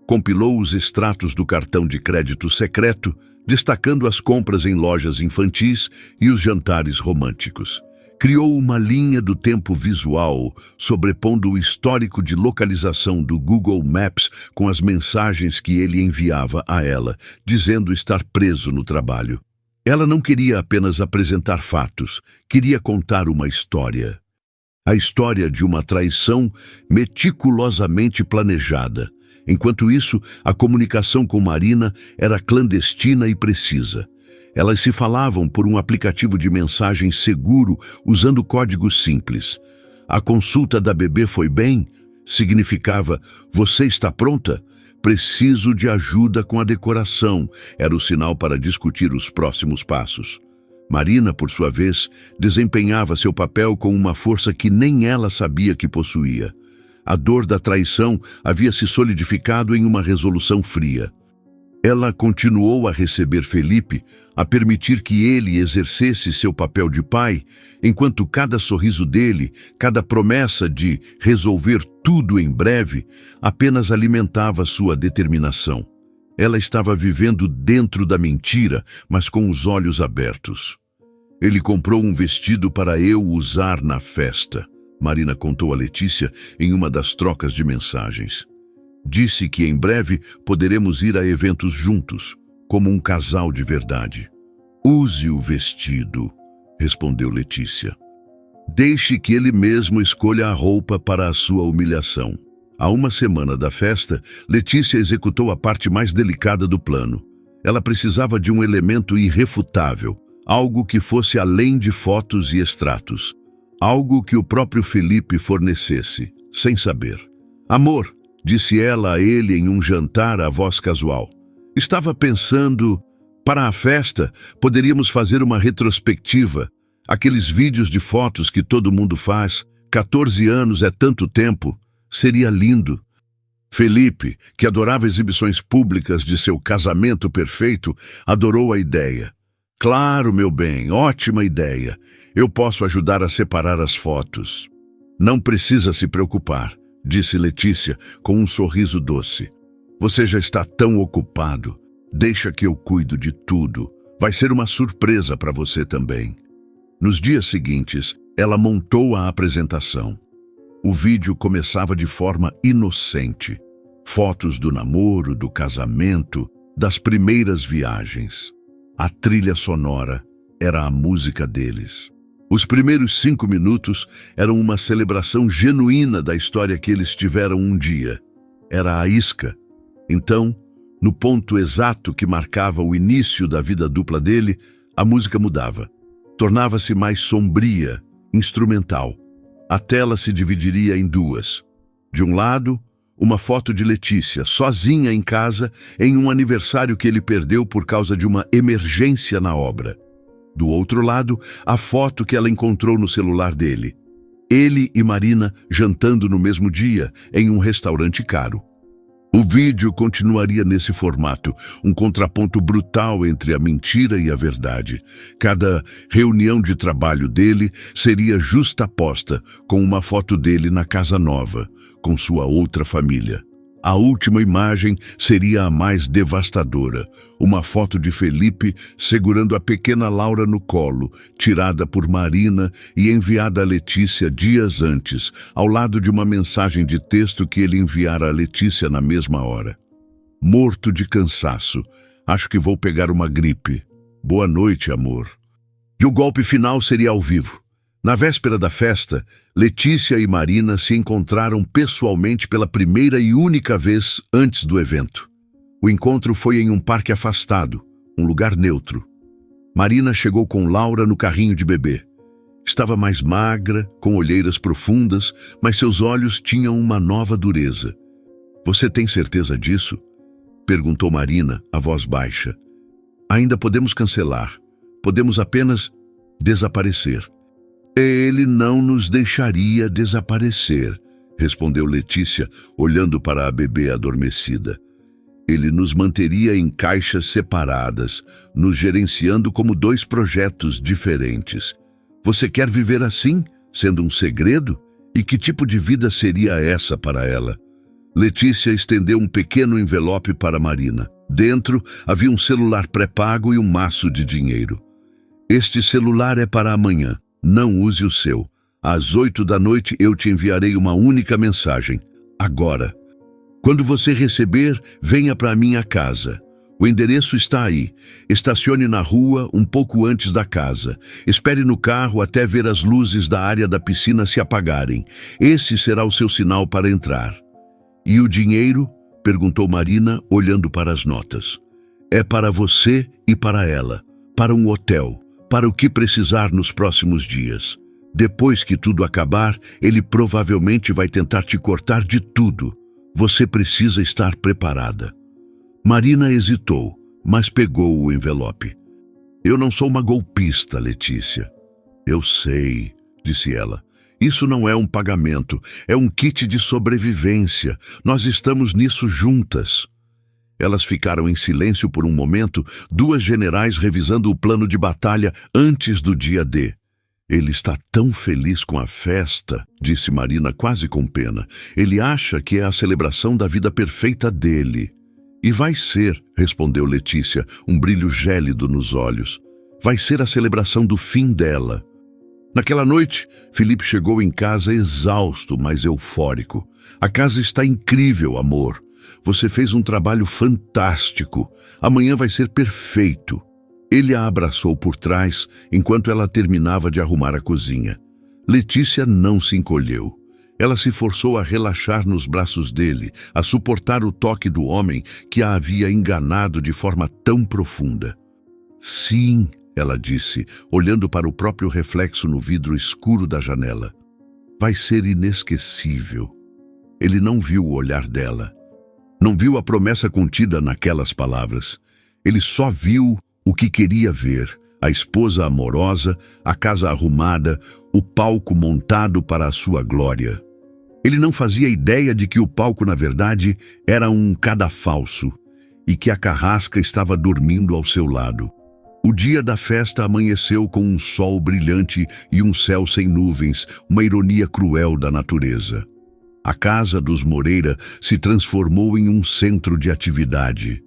Compilou os extratos do cartão de crédito secreto, destacando as compras em lojas infantis e os jantares românticos. Criou uma linha do tempo visual, sobrepondo o histórico de localização do Google Maps com as mensagens que ele enviava a ela, dizendo estar preso no trabalho. Ela não queria apenas apresentar fatos, queria contar uma história. A história de uma traição meticulosamente planejada. Enquanto isso, a comunicação com Marina era clandestina e precisa. Elas se falavam por um aplicativo de mensagem seguro, usando códigos simples. A consulta da bebê foi bem? Significava, você está pronta? Preciso de ajuda com a decoração. Era o sinal para discutir os próximos passos. Marina, por sua vez, desempenhava seu papel com uma força que nem ela sabia que possuía. A dor da traição havia se solidificado em uma resolução fria. Ela continuou a receber Felipe, a permitir que ele exercesse seu papel de pai, enquanto cada sorriso dele, cada promessa de resolver tudo em breve, apenas alimentava sua determinação. Ela estava vivendo dentro da mentira, mas com os olhos abertos. Ele comprou um vestido para eu usar na festa, Marina contou a Letícia em uma das trocas de mensagens. Disse que em breve poderemos ir a eventos juntos, como um casal de verdade. Use o vestido, respondeu Letícia. Deixe que ele mesmo escolha a roupa para a sua humilhação. Há uma semana da festa, Letícia executou a parte mais delicada do plano. Ela precisava de um elemento irrefutável, algo que fosse além de fotos e extratos. Algo que o próprio Felipe fornecesse, sem saber. Amor, disse ela a ele em um jantar à voz casual. Estava pensando, para a festa, poderíamos fazer uma retrospectiva. Aqueles vídeos de fotos que todo mundo faz, 14 anos é tanto tempo, seria lindo. Felipe, que adorava exibições públicas de seu casamento perfeito, adorou a ideia. Claro, meu bem, ótima ideia. Eu posso ajudar a separar as fotos. Não precisa se preocupar, disse Letícia com um sorriso doce. Você já está tão ocupado. Deixa que eu cuido de tudo. Vai ser uma surpresa para você também. Nos dias seguintes, ela montou a apresentação. O vídeo começava de forma inocente. Fotos do namoro, do casamento, das primeiras viagens. A trilha sonora era a música deles. Os primeiros 5 minutos eram uma celebração genuína da história que eles tiveram um dia. Era a isca. Então, no ponto exato que marcava o início da vida dupla dele, a música mudava. Tornava-se mais sombria, instrumental. A tela se dividiria em duas. De um lado, uma foto de Letícia, sozinha em casa, em um aniversário que ele perdeu por causa de uma emergência na obra. Do outro lado, a foto que ela encontrou no celular dele. Ele e Marina jantando no mesmo dia, em um restaurante caro. O vídeo continuaria nesse formato, um contraponto brutal entre a mentira e a verdade. Cada reunião de trabalho dele seria justaposta com uma foto dele na casa nova, com sua outra família. A última imagem seria a mais devastadora, uma foto de Felipe segurando a pequena Laura no colo, tirada por Marina e enviada a Letícia dias antes, ao lado de uma mensagem de texto que ele enviara a Letícia na mesma hora. Morto de cansaço, acho que vou pegar uma gripe. Boa noite, amor. E o golpe final seria ao vivo. Na véspera da festa, Letícia e Marina se encontraram pessoalmente pela primeira e única vez antes do evento. O encontro foi em um parque afastado, um lugar neutro. Marina chegou com Laura no carrinho de bebê. Estava mais magra, com olheiras profundas, mas seus olhos tinham uma nova dureza. Você tem certeza disso? Perguntou Marina, a voz baixa. Ainda podemos cancelar. Podemos apenas desaparecer. Ele não nos deixaria desaparecer, respondeu Letícia, olhando para a bebê adormecida. Ele nos manteria em caixas separadas, nos gerenciando como 2 projetos diferentes. Você quer viver assim, sendo um segredo? E que tipo de vida seria essa para ela? Letícia estendeu um pequeno envelope para Marina. Dentro havia um celular pré-pago e um maço de dinheiro. Este celular é para amanhã. Não use o seu. Às 8 da noite eu te enviarei uma única mensagem. Agora. Quando você receber, venha para a minha casa. O endereço está aí. Estacione na rua um pouco antes da casa. Espere no carro até ver as luzes da área da piscina se apagarem. Esse será o seu sinal para entrar. E o dinheiro? Perguntou Marina, olhando para as notas. É para você e para ela. Para um hotel. Para o que precisar nos próximos dias. Depois que tudo acabar, ele provavelmente vai tentar te cortar de tudo. Você precisa estar preparada. Marina hesitou, mas pegou o envelope. Eu não sou uma golpista, Letícia. Eu sei, disse ela. Isso não é um pagamento, é um kit de sobrevivência. Nós estamos nisso juntas. Elas ficaram em silêncio por um momento, duas generais revisando o plano de batalha antes do dia D. Ele está tão feliz com a festa, disse Marina quase com pena. Ele acha que é a celebração da vida perfeita dele. E vai ser, respondeu Letícia, um brilho gélido nos olhos. Vai ser a celebração do fim dela. Naquela noite, Felipe chegou em casa exausto, mas eufórico. A casa está incrível, amor. Você fez um trabalho fantástico. Amanhã vai ser perfeito. Ele a abraçou por trás, enquanto ela terminava de arrumar a cozinha. Letícia não se encolheu. Ela se forçou a relaxar nos braços dele, a suportar o toque do homem que a havia enganado de forma tão profunda. Sim, ela disse, olhando para o próprio reflexo no vidro escuro da janela. Vai ser inesquecível. Ele não viu o olhar dela. Não viu a promessa contida naquelas palavras. Ele só viu o que queria ver: a esposa amorosa, a casa arrumada, o palco montado para a sua glória. Ele não fazia ideia de que o palco, na verdade, era um cadafalso e que a carrasca estava dormindo ao seu lado. O dia da festa amanheceu com um sol brilhante e um céu sem nuvens, uma ironia cruel da natureza. A casa dos Moreira se transformou em um centro de atividade.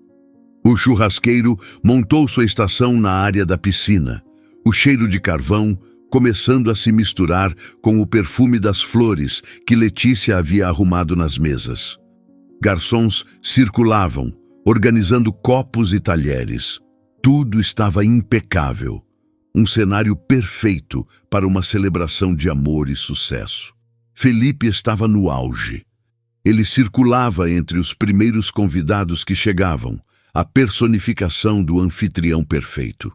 O churrasqueiro montou sua estação na área da piscina. O cheiro de carvão começando a se misturar com o perfume das flores que Letícia havia arrumado nas mesas. Garçons circulavam, organizando copos e talheres. Tudo estava impecável. Um cenário perfeito para uma celebração de amor e sucesso. Felipe estava no auge. Ele circulava entre os primeiros convidados que chegavam, a personificação do anfitrião perfeito.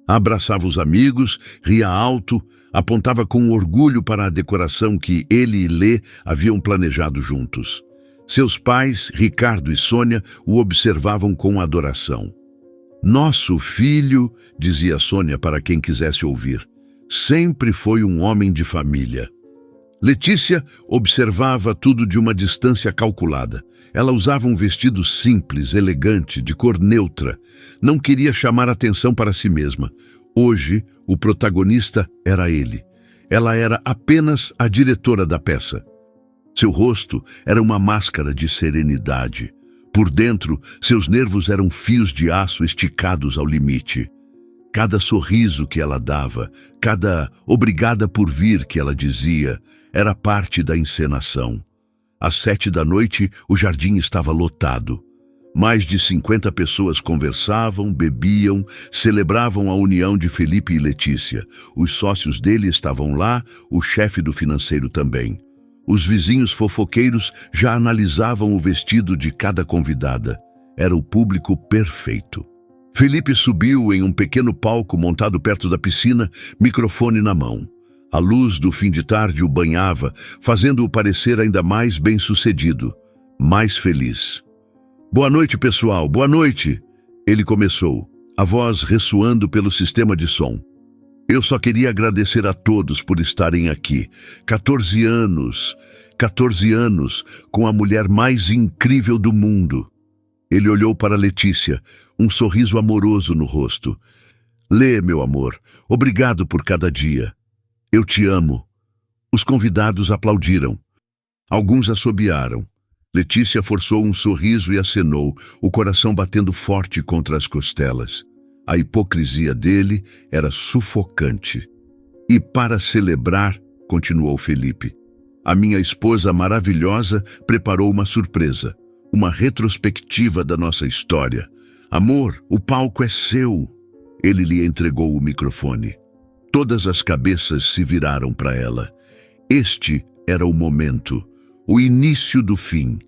Abraçava os amigos, ria alto, apontava com orgulho para a decoração que ele e Lê haviam planejado juntos. Seus pais, Ricardo e Sônia, o observavam com adoração. Nosso filho, dizia Sônia para quem quisesse ouvir, sempre foi um homem de família. Letícia observava tudo de uma distância calculada. Ela usava um vestido simples, elegante, de cor neutra. Não queria chamar atenção para si mesma. Hoje, o protagonista era ele. Ela era apenas a diretora da peça. Seu rosto era uma máscara de serenidade. Por dentro, seus nervos eram fios de aço esticados ao limite. Cada sorriso que ela dava, cada obrigada por vir que ela dizia, era parte da encenação. Às 7 da noite, o jardim estava lotado. Mais de 50 pessoas conversavam, bebiam, celebravam a união de Felipe e Letícia. Os sócios dele estavam lá, o chefe do financeiro também. Os vizinhos fofoqueiros já analisavam o vestido de cada convidada. Era o público perfeito. Felipe subiu em um pequeno palco montado perto da piscina, microfone na mão. A luz do fim de tarde o banhava, fazendo-o parecer ainda mais bem-sucedido, mais feliz. Boa noite, pessoal, boa noite! Ele começou, a voz ressoando pelo sistema de som. Eu só queria agradecer a todos por estarem aqui. 14 anos, com a mulher mais incrível do mundo. Ele olhou para Letícia, um sorriso amoroso no rosto. Lê, meu amor, obrigado por cada dia. Eu te amo. Os convidados aplaudiram. Alguns assobiaram. Letícia forçou um sorriso e acenou, o coração batendo forte contra as costelas. A hipocrisia dele era sufocante. E para celebrar, continuou Felipe, a minha esposa maravilhosa preparou uma surpresa, uma retrospectiva da nossa história. Amor, o palco é seu. Ele lhe entregou o microfone. Todas as cabeças se viraram para ela. Este era o momento, o início do fim.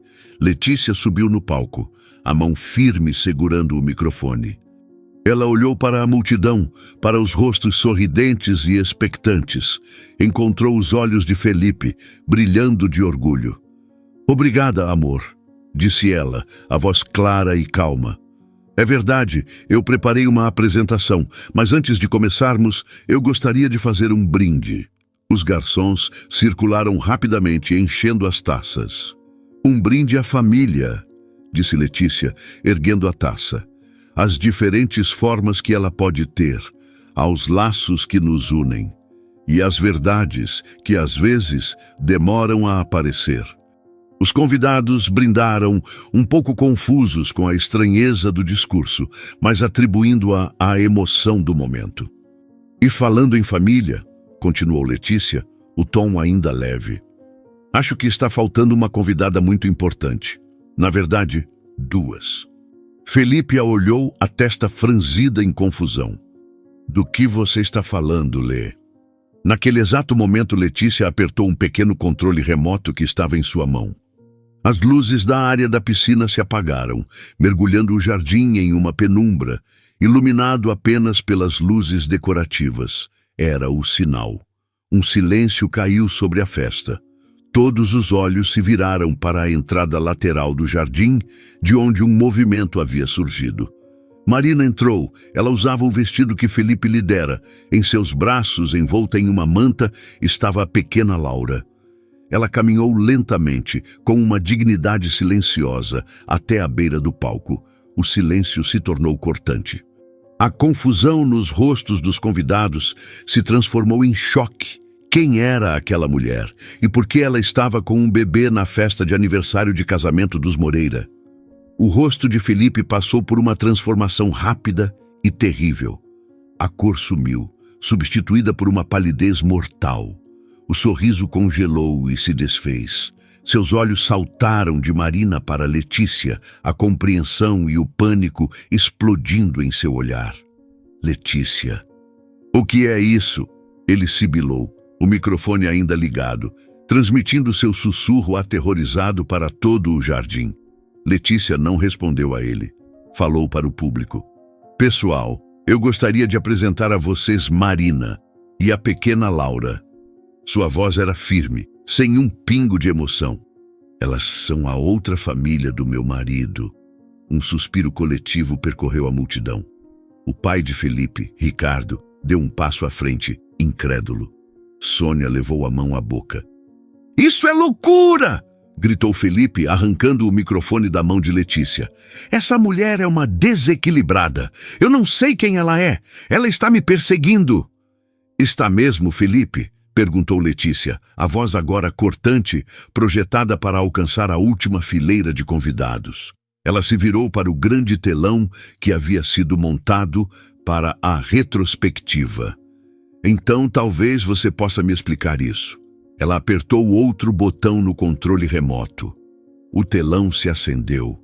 Letícia subiu no palco, a mão firme segurando o microfone. Ela olhou para a multidão, para os rostos sorridentes e expectantes. Encontrou os olhos de Felipe, brilhando de orgulho. Obrigada, amor, disse ela, a voz clara e calma. É verdade, eu preparei uma apresentação, mas antes de começarmos, eu gostaria de fazer um brinde. Os garçons circularam rapidamente, enchendo as taças. Um brinde à família, disse Letícia, erguendo a taça. Às diferentes formas que ela pode ter, aos laços que nos unem, e às verdades que às vezes demoram a aparecer. Os convidados brindaram, um pouco confusos com a estranheza do discurso, mas atribuindo-a à emoção do momento. E falando em família, continuou Letícia, o tom ainda leve. Acho que está faltando uma convidada muito importante. Na verdade, duas. Felipe a olhou, a testa franzida em confusão. Do que você está falando, Lê? Naquele exato momento, Letícia apertou um pequeno controle remoto que estava em sua mão. As luzes da área da piscina se apagaram, mergulhando o jardim em uma penumbra, iluminado apenas pelas luzes decorativas. Era o sinal. Um silêncio caiu sobre a festa. Todos os olhos se viraram para a entrada lateral do jardim, de onde um movimento havia surgido. Marina entrou. Ela usava o vestido que Felipe lhe dera. Em seus braços, envolta em uma manta, estava a pequena Laura. Ela caminhou lentamente, com uma dignidade silenciosa, até a beira do palco. O silêncio se tornou cortante. A confusão nos rostos dos convidados se transformou em choque. Quem era aquela mulher? E por que ela estava com um bebê na festa de aniversário de casamento dos Moreira? O rosto de Felipe passou por uma transformação rápida e terrível. A cor sumiu, substituída por uma palidez mortal. O sorriso congelou e se desfez. Seus olhos saltaram de Marina para Letícia, a compreensão e o pânico explodindo em seu olhar. Letícia. O que é isso? Ele sibilou, o microfone ainda ligado, transmitindo seu sussurro aterrorizado para todo o jardim. Letícia não respondeu a ele. Falou para o público. Pessoal, eu gostaria de apresentar a vocês Marina e a pequena Laura. Sua voz era firme, sem um pingo de emoção. Elas são a outra família do meu marido. Um suspiro coletivo percorreu a multidão. O pai de Felipe, Ricardo, deu um passo à frente, incrédulo. Sônia levou a mão à boca. Isso é loucura! Gritou Felipe, arrancando o microfone da mão de Letícia. Essa mulher é uma desequilibrada. Eu não sei quem ela é. Ela está me perseguindo. Está mesmo, Felipe? Perguntou Letícia, a voz agora cortante, projetada para alcançar a última fileira de convidados. Ela se virou para o grande telão que havia sido montado para a retrospectiva. Então talvez você possa me explicar isso. Ela apertou outro botão no controle remoto. O telão se acendeu.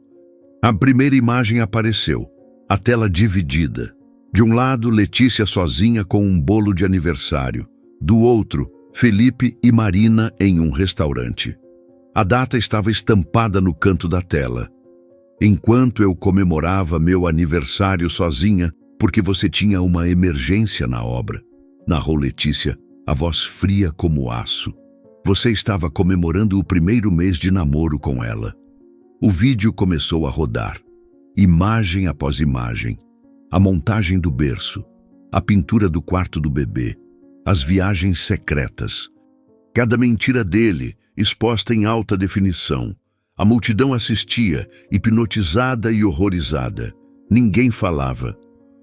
A primeira imagem apareceu, a tela dividida. De um lado, Letícia sozinha com um bolo de aniversário. Do outro, Felipe e Marina em um restaurante. A data estava estampada no canto da tela. Enquanto eu comemorava meu aniversário sozinha, porque você tinha uma emergência na obra, narrou Letícia, a voz fria como aço. Você estava comemorando o primeiro mês de namoro com ela. O vídeo começou a rodar. Imagem após imagem. A montagem do berço. A pintura do quarto do bebê. As viagens secretas. Cada mentira dele, exposta em alta definição. A multidão assistia, hipnotizada e horrorizada. Ninguém falava.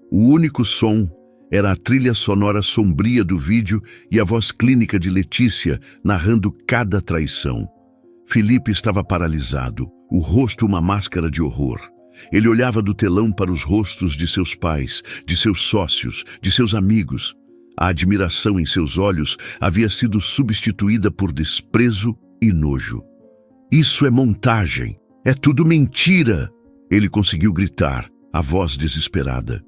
O único som era a trilha sonora sombria do vídeo e a voz clínica de Letícia narrando cada traição. Felipe estava paralisado, o rosto uma máscara de horror. Ele olhava do telão para os rostos de seus pais, de seus sócios, de seus amigos. A admiração em seus olhos havia sido substituída por desprezo e nojo. Isso é montagem, é tudo mentira! Ele conseguiu gritar, a voz desesperada.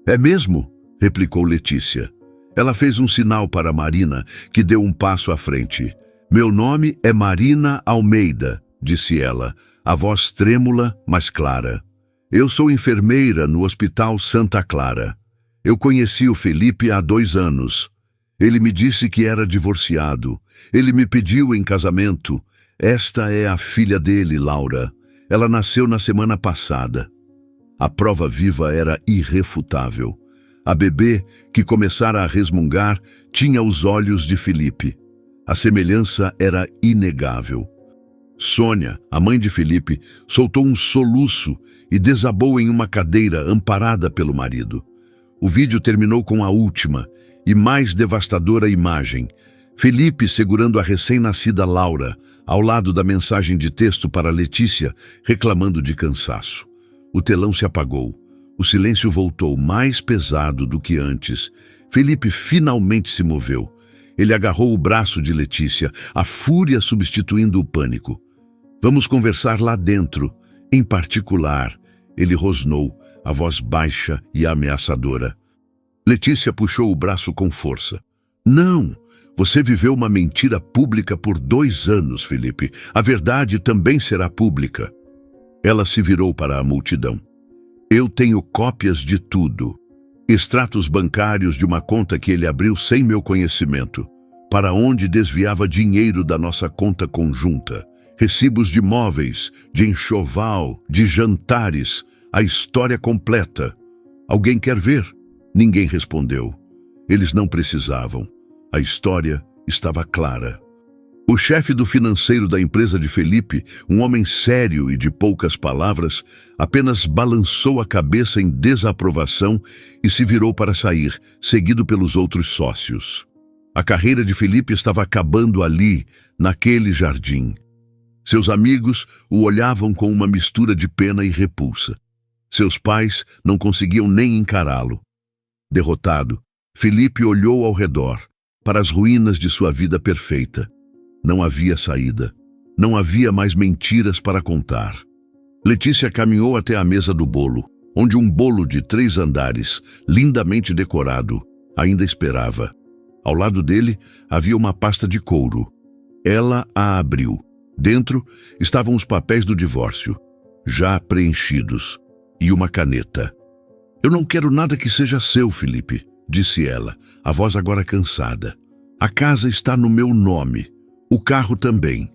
É mesmo? Replicou Letícia. Ela fez um sinal para Marina, que deu um passo à frente. Meu nome é Marina Almeida, disse ela, a voz trêmula, mas clara. Eu sou enfermeira no Hospital Santa Clara. Eu conheci o Felipe há 2 anos. Ele me disse que era divorciado. Ele me pediu em casamento. Esta é a filha dele, Laura. Ela nasceu na semana passada. A prova viva era irrefutável. A bebê, que começara a resmungar, tinha os olhos de Felipe. A semelhança era inegável. Sônia, a mãe de Felipe, soltou um soluço e desabou em uma cadeira amparada pelo marido. O vídeo terminou com a última e mais devastadora imagem. Felipe segurando a recém-nascida Laura, ao lado da mensagem de texto para Letícia, reclamando de cansaço. O telão se apagou. O silêncio voltou mais pesado do que antes. Felipe finalmente se moveu. Ele agarrou o braço de Letícia, a fúria substituindo o pânico. Vamos conversar lá dentro. Em particular, ele rosnou, a voz baixa e ameaçadora. Letícia puxou o braço com força. Não! Você viveu uma mentira pública por 2 anos, Felipe. A verdade também será pública. Ela se virou para a multidão. Eu tenho cópias de tudo. Extratos bancários de uma conta que ele abriu sem meu conhecimento, para onde desviava dinheiro da nossa conta conjunta. Recibos de móveis, de enxoval, de jantares, a história completa. Alguém quer ver? Ninguém respondeu. Eles não precisavam. A história estava clara. O chefe do financeiro da empresa de Felipe, um homem sério e de poucas palavras, apenas balançou a cabeça em desaprovação e se virou para sair, seguido pelos outros sócios. A carreira de Felipe estava acabando ali, naquele jardim. Seus amigos o olhavam com uma mistura de pena e repulsa. Seus pais não conseguiam nem encará-lo. Derrotado, Felipe olhou ao redor, para as ruínas de sua vida perfeita. Não havia saída. Não havia mais mentiras para contar. Letícia caminhou até a mesa do bolo, onde um bolo de 3 andares, lindamente decorado, ainda esperava. Ao lado dele havia uma pasta de couro. Ela a abriu. Dentro estavam os papéis do divórcio, já preenchidos, e uma caneta. Eu não quero nada que seja seu, Felipe, disse ela, a voz agora cansada. A casa está no meu nome, o carro também.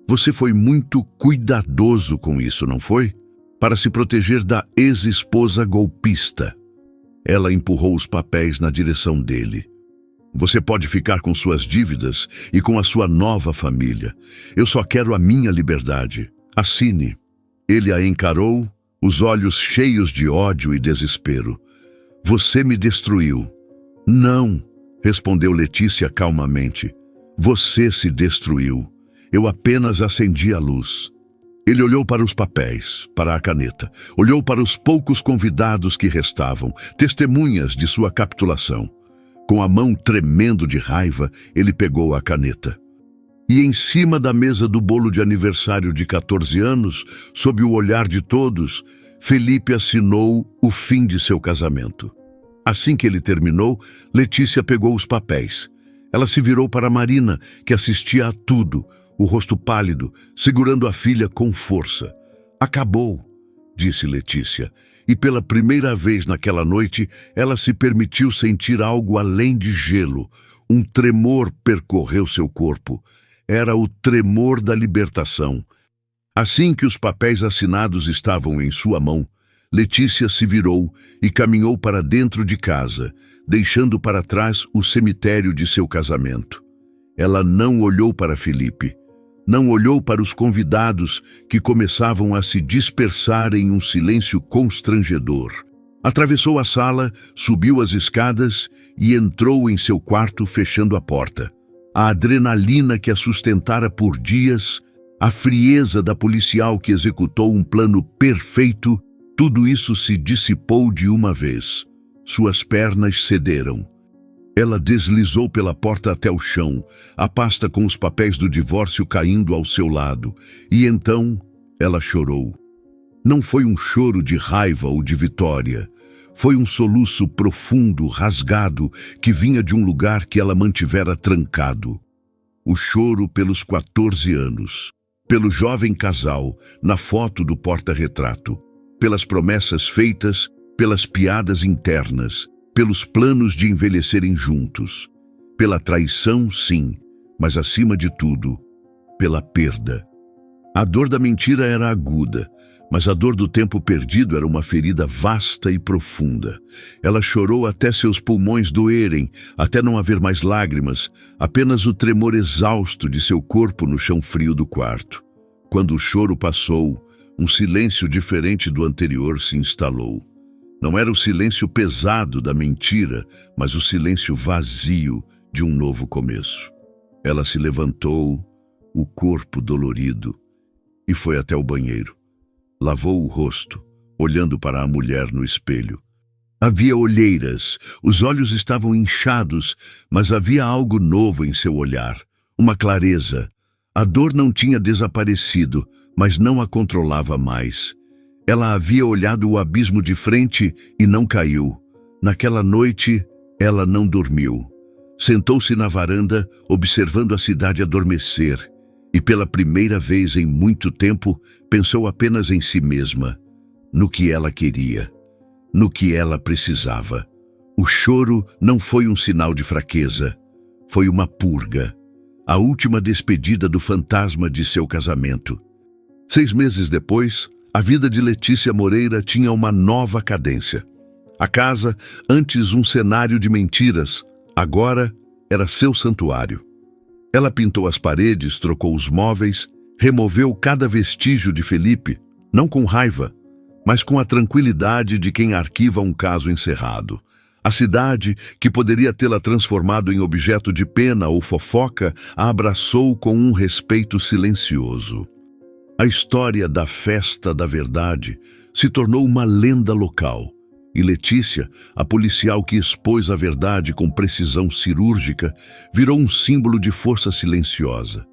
Você foi muito cuidadoso com isso, não foi? Para se proteger da ex-esposa golpista. Ela empurrou os papéis na direção dele. Você pode ficar com suas dívidas e com a sua nova família. Eu só quero a minha liberdade. Assine. Ele a encarou, os olhos cheios de ódio e desespero. Você me destruiu. Não, respondeu Letícia calmamente. Você se destruiu. Eu apenas acendi a luz. Ele olhou para os papéis, para a caneta. Olhou para os poucos convidados que restavam, testemunhas de sua capitulação. Com a mão tremendo de raiva, ele pegou a caneta. E em cima da mesa do bolo de aniversário de 14 anos, sob o olhar de todos, Felipe assinou o fim de seu casamento. Assim que ele terminou, Letícia pegou os papéis. Ela se virou para Marina, que assistia a tudo, o rosto pálido, segurando a filha com força. Acabou, disse Letícia, e pela primeira vez naquela noite, ela se permitiu sentir algo além de gelo. Um tremor percorreu seu corpo. Era o tremor da libertação. Assim que os papéis assinados estavam em sua mão, Letícia se virou e caminhou para dentro de casa, deixando para trás o cemitério de seu casamento. Ela não olhou para Felipe, não olhou para os convidados que começavam a se dispersar em um silêncio constrangedor. Atravessou a sala, subiu as escadas e entrou em seu quarto fechando a porta. A adrenalina que a sustentara por dias, a frieza da policial que executou um plano perfeito, tudo isso se dissipou de uma vez. Suas pernas cederam. Ela deslizou pela porta até o chão, a pasta com os papéis do divórcio caindo ao seu lado, e então ela chorou. Não foi um choro de raiva ou de vitória. Foi um soluço profundo, rasgado, que vinha de um lugar que ela mantivera trancado. O choro pelos 14 anos, pelo jovem casal, na foto do porta-retrato, pelas promessas feitas, pelas piadas internas, pelos planos de envelhecerem juntos, pela traição, sim, mas acima de tudo, pela perda. A dor da mentira era aguda, mas a dor do tempo perdido era uma ferida vasta e profunda. Ela chorou até seus pulmões doerem, até não haver mais lágrimas, apenas o tremor exausto de seu corpo no chão frio do quarto. Quando o choro passou, um silêncio diferente do anterior se instalou. Não era o silêncio pesado da mentira, mas o silêncio vazio de um novo começo. Ela se levantou, o corpo dolorido, e foi até o banheiro. Lavou o rosto, olhando para a mulher no espelho. Havia olheiras, os olhos estavam inchados, mas havia algo novo em seu olhar, uma clareza. A dor não tinha desaparecido, mas não a controlava mais. Ela havia olhado o abismo de frente e não caiu. Naquela noite, ela não dormiu. Sentou-se na varanda, observando a cidade adormecer, e pela primeira vez em muito tempo, pensou apenas em si mesma, no que ela queria, no que ela precisava. O choro não foi um sinal de fraqueza, foi uma purga, a última despedida do fantasma de seu casamento. 6 meses depois, a vida de Letícia Moreira tinha uma nova cadência. A casa, antes um cenário de mentiras, agora era seu santuário. Ela pintou as paredes, trocou os móveis, removeu cada vestígio de Felipe, não com raiva, mas com a tranquilidade de quem arquiva um caso encerrado. A cidade, que poderia tê-la transformado em objeto de pena ou fofoca, a abraçou com um respeito silencioso. A história da Festa da Verdade se tornou uma lenda local, e Letícia, a policial que expôs a verdade com precisão cirúrgica, virou um símbolo de força silenciosa.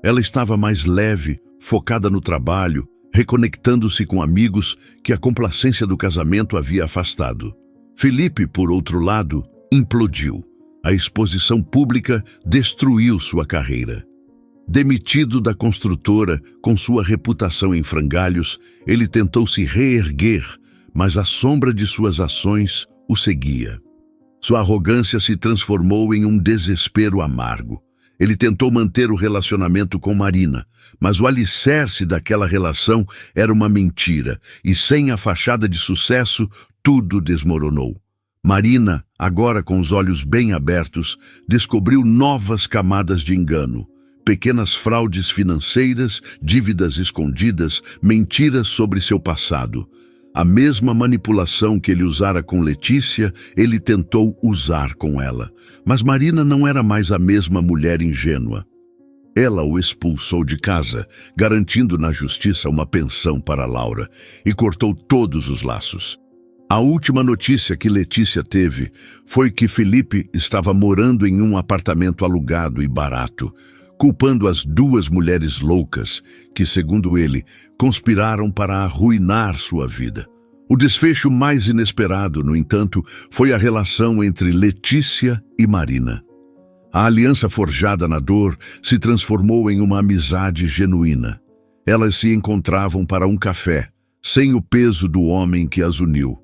Ela estava mais leve, focada no trabalho, reconectando-se com amigos que a complacência do casamento havia afastado. Felipe, por outro lado, implodiu. A exposição pública destruiu sua carreira. Demitido da construtora, com sua reputação em frangalhos, ele tentou se reerguer, mas a sombra de suas ações o seguia. Sua arrogância se transformou em um desespero amargo. Ele tentou manter o relacionamento com Marina, mas o alicerce daquela relação era uma mentira, e sem a fachada de sucesso, tudo desmoronou. Marina, agora com os olhos bem abertos, descobriu novas camadas de engano. Pequenas fraudes financeiras, dívidas escondidas, mentiras sobre seu passado. A mesma manipulação que ele usara com Letícia, ele tentou usar com ela. Mas Marina não era mais a mesma mulher ingênua. Ela o expulsou de casa, garantindo na justiça uma pensão para Laura, e cortou todos os laços. A última notícia que Letícia teve foi que Felipe estava morando em um apartamento alugado e barato, culpando as 2 mulheres loucas que, segundo ele, conspiraram para arruinar sua vida. O desfecho mais inesperado, no entanto, foi a relação entre Letícia e Marina. A aliança forjada na dor se transformou em uma amizade genuína. Elas se encontravam para um café, sem o peso do homem que as uniu.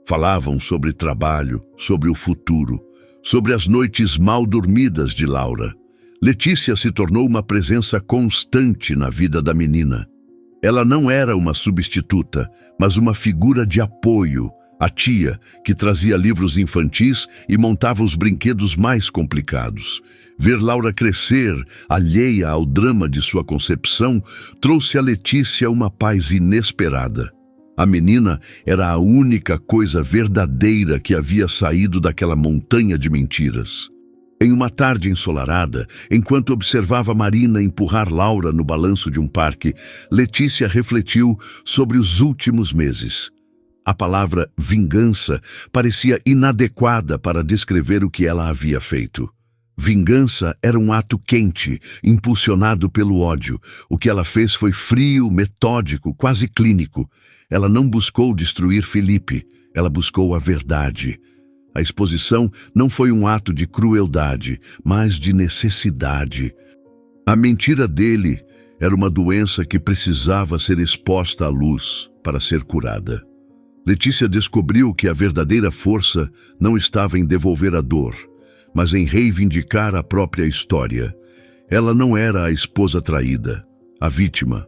Falavam sobre trabalho, sobre o futuro, sobre as noites mal dormidas de Laura. Letícia se tornou uma presença constante na vida da menina. Ela não era uma substituta, mas uma figura de apoio, a tia que trazia livros infantis e montava os brinquedos mais complicados. Ver Laura crescer, alheia ao drama de sua concepção, trouxe a Letícia uma paz inesperada. A menina era a única coisa verdadeira que havia saído daquela montanha de mentiras. Em uma tarde ensolarada, enquanto observava Marina empurrar Laura no balanço de um parque, Letícia refletiu sobre os últimos meses. A palavra vingança parecia inadequada para descrever o que ela havia feito. Vingança era um ato quente, impulsionado pelo ódio. O que ela fez foi frio, metódico, quase clínico. Ela não buscou destruir Felipe, ela buscou a verdade. A exposição não foi um ato de crueldade, mas de necessidade. A mentira dele era uma doença que precisava ser exposta à luz para ser curada. Letícia descobriu que a verdadeira força não estava em devolver a dor, mas em reivindicar a própria história. Ela não era a esposa traída, a vítima.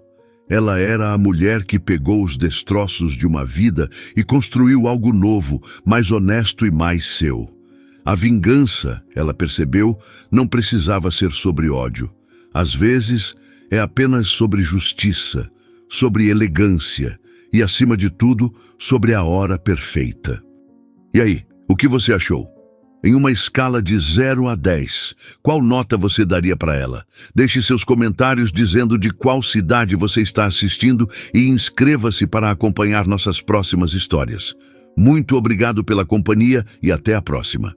Ela era a mulher que pegou os destroços de uma vida e construiu algo novo, mais honesto e mais seu. A vingança, ela percebeu, não precisava ser sobre ódio. Às vezes, é apenas sobre justiça, sobre elegância e, acima de tudo, sobre a hora perfeita. E aí, o que você achou? Em uma escala de 0 a 10, qual nota você daria para ela? Deixe seus comentários dizendo de qual cidade você está assistindo e inscreva-se para acompanhar nossas próximas histórias. Muito obrigado pela companhia e até a próxima.